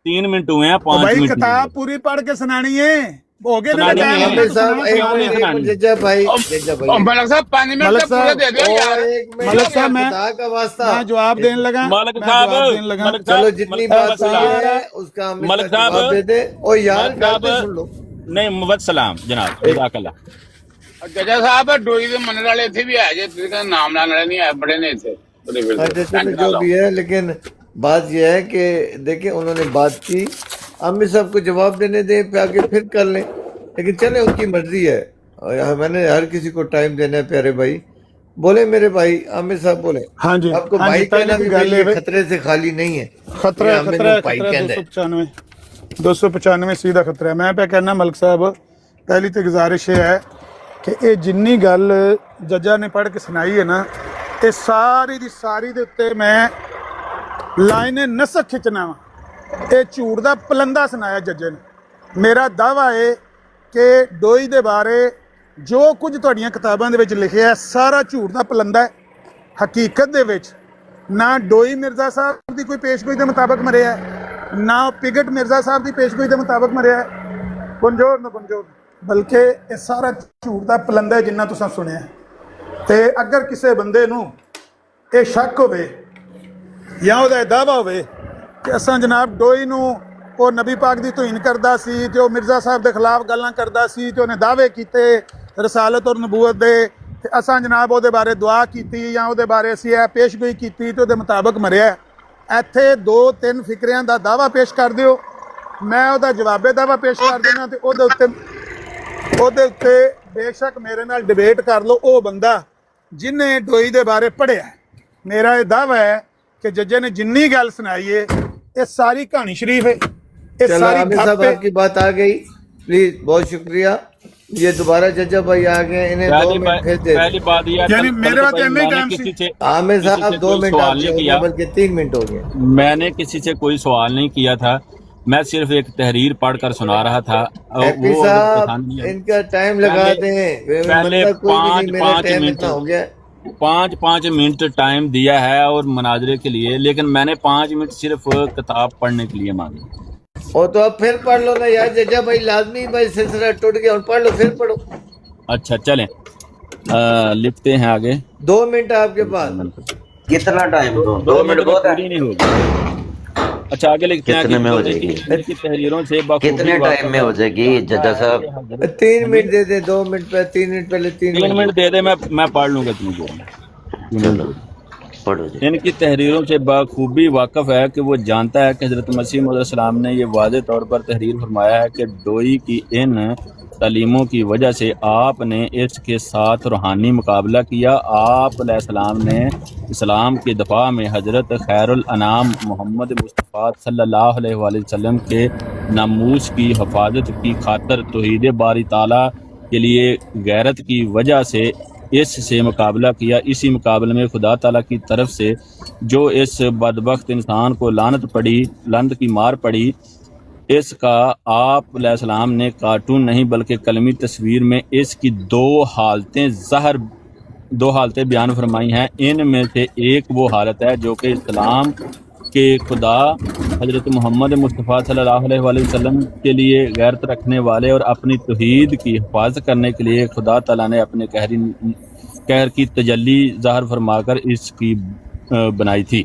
3 منٹ ہوئے ہیں، 5 بھائی منٹ کتاب پوری پڑھ کے سنانی ہے، ہو گئے نا عامر صاحب ایک منٹ، ججا بھائی ملک صاحب 5 منٹ ملک تو پورے دے دو یار۔ ملک صاحب میں خدا کا واسطہ جواب دینے لگا، ملک صاحب چلو جتنی بات ہوئی ہے اس کا عامر ملک صاحب صاحب جواب دے دے۔ او یار گل تو سن لو۔ نہیں محمد سلام جناب، جزاک اللہ۔ ججا صاحب ڈوئی دے مننے والے اتنے بھی آئے جی، نام لینے والے نہیں آئے، بڑے نے اتنے چلو جو بھی ہے، لیکن بات یہ ہے کہ دیکھیں انہوں نے بات کی، عامر صاحب کو جواب دینے دیں، پہ آگے پھر کر لیں، لیکن چلیں ان کی مرضی ہے، میں نے ہر کسی کو ٹائم دینا ہے۔ پیارے بھائی بولے، میرے بھائی عامر صاحب بولے۔ ہاں جی، آپ کو بھائی کہنا بھی بھائی خطرے سے خالی نہیں ہے، خطرہ یہ خطرہ بھائی کہندے۔ 295 سیدھا خطرہ ہے۔ میں پہ کہنا ملک صاحب، پہلی تو گزارش یہ ہے کہ یہ جنی گل ججا نے پڑھ کے سنائی ہے نا، یہ ساری دی ساری دے اتے میں لائن نسخ کھچنا وا، یہ جھوٹ دا پلندہ سنایا ججے نے۔ میرا دعویٰ ہے کہ ڈوئی دے بارے جو کچھ تہاڈیاں کتاباں دے وچ لکھیا ہے سارا جھوٹ دا پلندہ ہے۔ حقیقت دے وچ نہ ڈوئی مرزا صاحب دی کوئی پیشگوئی دے مطابق مریا ہے، نہ پگٹ مرزا صاحب دی پیشگوئی دے مطابق مریا ہے، گنجور نہ گنجور، بلکہ یہ سارا جھوٹ دا پلندہ ہے جنہ تساں سنیا ہے۔ تے اگر کسے بندے نو یہ شک ہوئے یا وہ دعویٰ ہوئے کہ اساں جناب ڈوئی نو وہ نبی پاک دی توہین کردا سی تے وہ مرزا صاحب دے خلاف گلاں کردا سی تے انہیں دعوے کیتے رسالت اور نبوت دے، تے اساں جناب وہ دے بارے دعا کیتی یا وہ دے بارے اسی پیشگوئی کیتی تے وہ دے مطابق مریا ہے، ایتھے 2-3 فکریاں دا دعویٰ پیش کر دیو، میں وہ دا جواب دعویٰ پیش کر دینا تے وہ دے اتے بے شک میرے نال ڈبیٹ کر لو او بندہ جنہیں ڈوئی دے بارے پڑھیا ہے۔ میرا یہ دعویٰ ہے کہ ججے نے جنی گل سنائی ہے یہ ساری کہانی شریف ہے، یہ چلو ساری عامر گپ صاحب ہے۔ آپ کی بات آ گئی، پلیز بہت شکریہ۔ یہ دوبارہ ججا بھائی آ گئے، انہیں 2 منٹ پھر دے پہلی بات یہ یعنی میرے پاس اتنے ٹائم سی۔ عامر صاحب 2 منٹ آپ کے ہو گئے، بلکہ 3 منٹ ہو گئے۔ میں نے کسی سے کوئی سوال نہیں کیا تھا، میں صرف ایک تحریر پڑھ کر سنا رہا تھا۔ ہیپی صاحب ان کا ٹائم لگا دیں، پہلے کوئی بھی نہیں، میرا ٹائم اتنا ہو گیا۔ 5 منٹ ٹائم دیا ہے اور مناظرے کے لیے، لیکن میں نے 5 منٹ صرف کتاب پڑھنے کے لیے مانگی۔ اور تو اب پھر پڑھ لو نا یار ججا بھائی، لازمی بھائی سلسلہ ٹوٹ گیا، اور پڑھ لو پھر پڑھو۔ اچھا چلیں لکھتے ہیں آگے۔ 2 منٹ آپ کے پاس کتنا ٹائم دو؟ 2 منٹ بہت پوری نہیں ہوگی۔ اچھا آگے لکھتے ہیں کتنے میں ہو جائے گی؟ ان کی تحریروں سے بخوبی کتنے ٹائم میں ہو جائے گی ججا صاحب؟ 3 منٹ دے دیں، 2 منٹ پہ 3 منٹ پہلے 3 منٹ دے دے، میں پڑھ لوں گا اتنی دیر میں۔ چلو پڑھو جی۔ ان کی تحریروں سے بخوبی واقف ہے کہ وہ جانتا ہے کہ حضرت مسیح موعود علیہ السلام نے یہ واضح طور پر تحریر فرمایا ہے کہ ڈوئی کی ان تعلیموں کی وجہ سے آپ نے اس کے ساتھ روحانی مقابلہ کیا۔ آپ علیہ السلام نے اسلام کے دفاع میں حضرت خیر الانام محمد مصطفیٰ صلی اللہ علیہ وآلہ وسلم کے ناموس کی حفاظت کی خاطر توحید باری تعالیٰ کے لیے غیرت کی وجہ سے اس سے مقابلہ کیا۔ اسی مقابلے میں خدا تعالیٰ کی طرف سے جو اس بدبخت انسان کو لعنت کی مار پڑی، اس کا آپ علیہ السلام نے کارٹون نہیں بلکہ قلمی تصویر میں اس کی 2 حالتیں بیان فرمائی ہیں۔ ان میں سے ایک وہ حالت ہے جو کہ اسلام کے خدا حضرت محمد مصطفیٰ صلی اللہ علیہ وآلہ وسلم کے لیے غیرت رکھنے والے اور اپنی توحید کی حفاظت کرنے کے لیے خدا تعالیٰ نے اپنے قہر کی تجلی ظاہر فرما کر اس کی بنائی تھی۔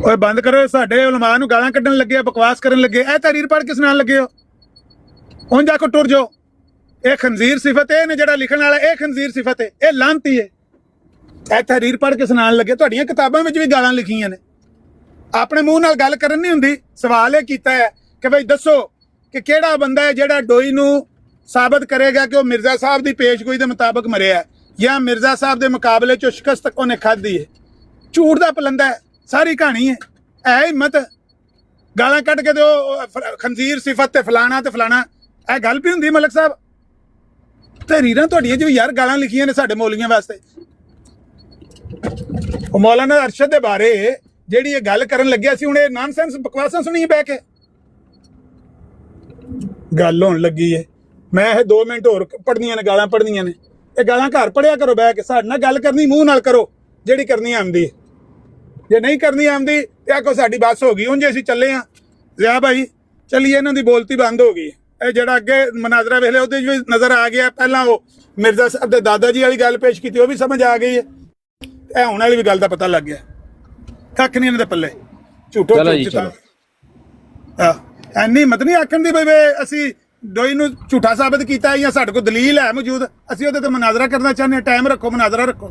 ਓਏ ਬੰਦ ਕਰੋ, ਸਾਡੇ ਉਲਮਾ ਨੂੰ ਗਾਲਾਂ ਕੱਢਣ ਲੱਗੇ, ਬਕਵਾਸ ਕਰਨ ਲੱਗੇ। ਇਹ ਤਹਰੀਰ ਪੜ੍ਹ ਕੇ ਸੁਣਾਉਣ ਲੱਗੇ ਹੋ, ਹੁਣ ਜਾ ਕੇ ਟੁਰ ਜਾਓ। ਇਹ ਖੰਜ਼ੀਰ ਸਿਫਤ ਹੈ ਨੇ, ਜਿਹੜਾ ਲਿਖਣ ਵਾਲਾ ਇਹ ਖੰਜ਼ੀਰ ਸਿਫਤ ਹੈ, ਇਹ ਲਾਨਤੀ ਹੈ। ਇਹ ਤਹਰੀਰ ਪੜ੍ਹ ਕੇ ਸੁਣਾਉਣ ਲੱਗੇ। ਤੁਹਾਡੀਆਂ ਕਿਤਾਬਾਂ ਵਿੱਚ ਵੀ ਗਾਲਾਂ ਲਿਖੀਆਂ ਨੇ, ਆਪਣੇ ਮੂੰਹ ਨਾਲ ਗੱਲ ਕਰਨ ਨਹੀਂ ਹੁੰਦੀ। ਸਵਾਲ ਇਹ ਕੀਤਾ ਹੈ ਕਿ ਬਈ ਦੱਸੋ ਕਿ ਕਿਹੜਾ ਬੰਦਾ ਹੈ ਜਿਹੜਾ ਡੋਈ ਨੂੰ ਸਾਬਤ ਕਰੇਗਾ ਕਿ ਉਹ ਮਿਰਜ਼ਾ ਸਾਹਿਬ ਦੀ ਪੇਸ਼ਗੋਈ ਦੇ ਮੁਤਾਬਕ ਮਰਿਆ ਜਾਂ ਮਿਰਜ਼ਾ ਸਾਹਿਬ ਦੇ ਮੁਕਾਬਲੇ 'ਚ ਸ਼ਿਕਸਤ ਉਹਨੇ ਖਾਧੀ ਹੈ। ਝੂਠ ਦਾ ਪਲੰਦਾ ਹੈ, ਸਾਰੀ ਕਹਾਣੀ ਹੈ। ਇਹ ਹਿੰਮਤ ਗਾਲਾਂ ਕੱਢ ਕੇ ਦਿਓ, ਖੰਜ਼ੀਰ ਸਿਫਤ ਤੇ ਫਲਾਣਾ ਤੇ ਫਲਾਣਾ, ਇਹ ਗੱਲ ਵੀ ਹੁੰਦੀ ਮਲਕ ਸਾਹਿਬ? ਤਹਰੀਰਾਂ ਤੁਹਾਡੀਆਂ 'ਚ ਵੀ ਯਾਰ ਗਾਲਾਂ ਲਿਖੀਆਂ ਨੇ ਸਾਡੇ ਮੌਲੀਆਂ ਵਾਸਤੇ। ਉਹ ਮੌਲਾਨਾ ਅਰਸ਼ਦ ਦੇ ਬਾਰੇ ਜਿਹੜੀ ਇਹ ਗੱਲ ਕਰਨ ਲੱਗਿਆ ਸੀ, ਹੁਣ ਇਹ ਨਾਨਸੈਂਸ ਬਕਵਾਸਾਂ ਸੁਣੀਏ ਬਹਿ ਕੇ। ਗੱਲ ਹੋਣ ਲੱਗੀ ਹੈ, ਮੈਂ ਇਹ 2 ਮਿੰਟ ਹੋਰ ਪੜ੍ਹਨੀਆਂ ਨੇ, ਗਾਲਾਂ ਪੜ੍ਹਨੀਆਂ ਨੇ। ਇਹ ਗਾਲਾਂ ਘਰ ਪੜ੍ਹਿਆ ਕਰੋ ਬਹਿ ਕੇ, ਸਾਡੇ ਨਾਲ ਗੱਲ ਕਰਨੀ ਮੂੰਹ ਨਾਲ ਕਰੋ ਜਿਹੜੀ ਕਰਨੀ ਆਉਂਦੀ ਹੈ। ਜੇ ਨਹੀਂ ਕਰਨੀ ਆਉਂਦੀ ਤੇ ਆਖੋ ਸਾਡੀ ਬੱਸ ਹੋ ਗਈ। ਹੁਣ ਜੇ ਅਸੀਂ ਚੱਲੇ ਹਾਂ ਜ਼ਿਆ ਭਾਈ ਚੱਲੀਏ, ਇਹਨਾਂ ਦੀ ਬੋਲਤੀ ਬੰਦ ਹੋ ਗਈ। ਇਹ ਜਿਹੜਾ ਅੱਗੇ ਮਨਾਜ਼ਰਾ ਵੇਖ ਲਿਆ ਉਹਦੇ 'ਚ ਵੀ ਨਜ਼ਰ ਆ ਗਿਆ। ਪਹਿਲਾਂ ਉਹ ਮਿਰਜ਼ਾ ਸਾਹਿਬ ਦੇ ਦਾਦਾ ਜੀ ਵਾਲੀ ਗੱਲ ਪੇਸ਼ ਕੀਤੀ, ਉਹ ਵੀ ਸਮਝ ਆ ਗਈ ਹੈ। ਇਹ ਹੁਣ ਵਾਲੀ ਵੀ ਗੱਲ ਦਾ ਪਤਾ ਲੱਗ ਗਿਆ। ਕੱਖ ਨਹੀਂ ਇਹਨਾਂ ਦੇ ਪੱਲੇ, ਝੂਠੋ ਐਨੀ ਹਿੰਮਤ ਨਹੀਂ ਆਖਣ ਦੀ ਬਈ ਅਸੀਂ ਡੋਈ ਨੂੰ ਝੂਠਾ ਸਾਬਤ ਕੀਤਾ ਜਾਂ ਸਾਡੇ ਕੋਲ ਦਲੀਲ ਹੈ ਮੌਜੂਦ, ਅਸੀਂ ਉਹਦੇ ਤੇ ਮਨਾਜ਼ਰਾ ਕਰਨਾ ਚਾਹੁੰਦੇ ਹਾਂ। ਟਾਈਮ ਰੱਖੋ, ਮਨਾਜ਼ਰਾ ਰੱਖੋ।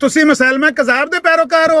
ਤੁਸੀਂ ਮੁਸਲਮਾਨ ਕਜ਼ਾਬ ਦੇ ਪੈਰੋਕਾਰ ਹੋ?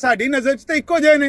ਸਾਡੀ ਨਜ਼ਰ 'ਚ ਤਾਂ ਇੱਕੋ ਜਿਹੇ ਨੇ।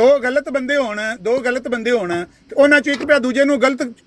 ਦੋ ਗਲਤ ਬੰਦੇ ਹੋਣ ਤੇ ਉਹਨਾਂ ਚੋਂ ਇੱਕ ਪਿਆ ਦੂਜੇ ਨੂੰ ਗਲਤ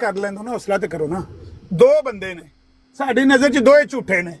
ਕਰ ਲੈਂਦੋ ਨਾ, ਹੌਸਲਾ ਤੇ ਕਰੋ ਨਾ। 2 ਬੰਦੇ ਨੇ ਸਾਡੀ ਨਜ਼ਰ 'ਚ, ਦੋਏ ਝੂਠੇ ਨੇ।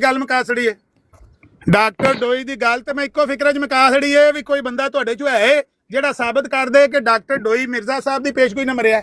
ਗੱਲ ਮੁਕਾ ਛੜੀ ਹੈ। ਡਾਕਟਰ ਡੋਈ ਦੀ ਗੱਲ ਤੇ ਮੈਂ ਇੱਕੋ ਫਿਕਰ 'ਚ ਮੁਕਾ ਛੜੀ ਹੈ ਵੀ ਕੋਈ ਬੰਦਾ ਤੁਹਾਡੇ 'ਚ ਹੈ ਜਿਹੜਾ ਸਾਬਤ ਕਰ ਦੇ ਕਿ ਡਾਕਟਰ ਡੋਈ ਮਿਰਜ਼ਾ ਸਾਹਿਬ ਦੀ ਪੇਸ਼ਗੋਈ ਨਾਲ ਮਰਿਆ।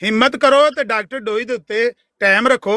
ਹਿੰਮਤ ਕਰੋ ਤੇ ਡਾਕਟਰ ਡੋਈ ਦੇ ਉੱਤੇ ਟਾਈਮ ਰੱਖੋ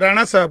ਰਾਣਾ ਸਾਹਿਬ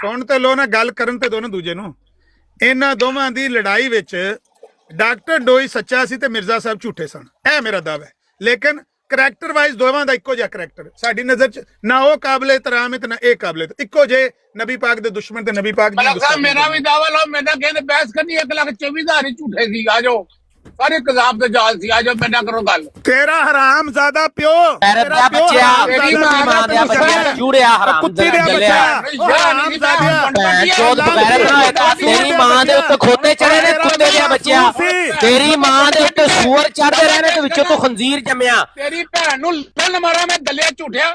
ਸੁਣ ਤੇ ਲੋ ਨਾ ਗੱਲ ਕਰਨ ਤੇ ਦੋ ਨਾ ਦੂਜੇ ਨੂੰ ਇਹਨਾਂ ਦੋਵਾਂ ਦੀ ਲੜਾਈ ਵਿੱਚ ਡਾਕਟਰ ਡੋਈ ਸੱਚਾ ਸੀ ਤੇ ਮਿਰਜ਼ਾ ਸਾਹਿਬ ਝੂਠੇ ਸਨ ਇਹ ਮੇਰਾ ਦਾਅਵਾ ਹੈ ਲੇਕਿਨ ਕਰੈਕਟਰ ਵਾਈਜ਼ ਦੋਵਾਂ ਦਾ ਇੱਕੋ ਜਿਹਾ ਕਰੈਕਟਰ ਸਾਡੀ ਨਜ਼ਰ 'ਚ ਨਾ ਉਹ ਕਾਬਲੇ ਇਤਰਾਮ ਹੈ ਤੇ ਨਾ ਇਹ ਕਾਬਲੇ ਇੱਕੋ ਜੇ ਨਬੀ ਪਾਕ ਦੇ ਦੁਸ਼ਮਣ ਤੇ ਨਬੀ ਪਾਕ ਦੀ ਮਲਕ ਸਾਹਿਬ ਮੇਰਾ ਵੀ ਦਾਵਾ ਲਾਓ ਮੈਂ ਤਾਂ ਕਹਿੰਦੇ ਬਹਿਸ ਕਰਨੀ 1,24,000 ਹੀ ਝੂਠੇ ਸੀ ਆ ਜਾਓ ਸਾਰੇ ਕਜ਼ਾਬ ਤੇ ਜਾਲ ਸੀ ਆ ਜਾਓ ਮੈਂ ਨਾ ਕਰੋ ਗੱਲ ਤੇਰਾ ਹਰਾਮ ਜ਼ਿਆਦਾ ਪਿਓ ਗੈਰਤ ਦਾ ਬੱਚਿਆ, ਤੇਰੀ ਮਾਂ ਦੇ ਬੱਚਿਆ, ਜੂੜਿਆ ਹਰਾਮ ਕੁੱਤੀ ਦੇ ਜੱਲਿਆ। ਹਰਾਮ ਜ਼ਾਦਿਆ ਚੋਦ ਬਗੈਰਤ ਨਾ ਹੋਏ ਤਾਂ ਤੇਰੀ ਮਾਂ ਦੇ ਉੱਤੇ ਖੋਤੇ ਚੜੇ ਨੇ ਕੁੱਤੇ ਦੇ ਬੱਚਿਆ, ਤੇਰੀ ਮਾਂ ਦੇ ਉੱਤੇ ਸੂਰ ਚੜਦੇ ਰਹੇ ਨੇ ਤੇ ਵਿੱਚੋਂ ਤੂੰ ਖੰਜ਼ੀਰ ਜੰਮਿਆ। ਤੇਰੀ ਭੈਣ ਨੂੰ ਲੰਨ ਮਾਰਾ ਮੈਂ ਦੱਲਿਆ ਝੂਠਿਆ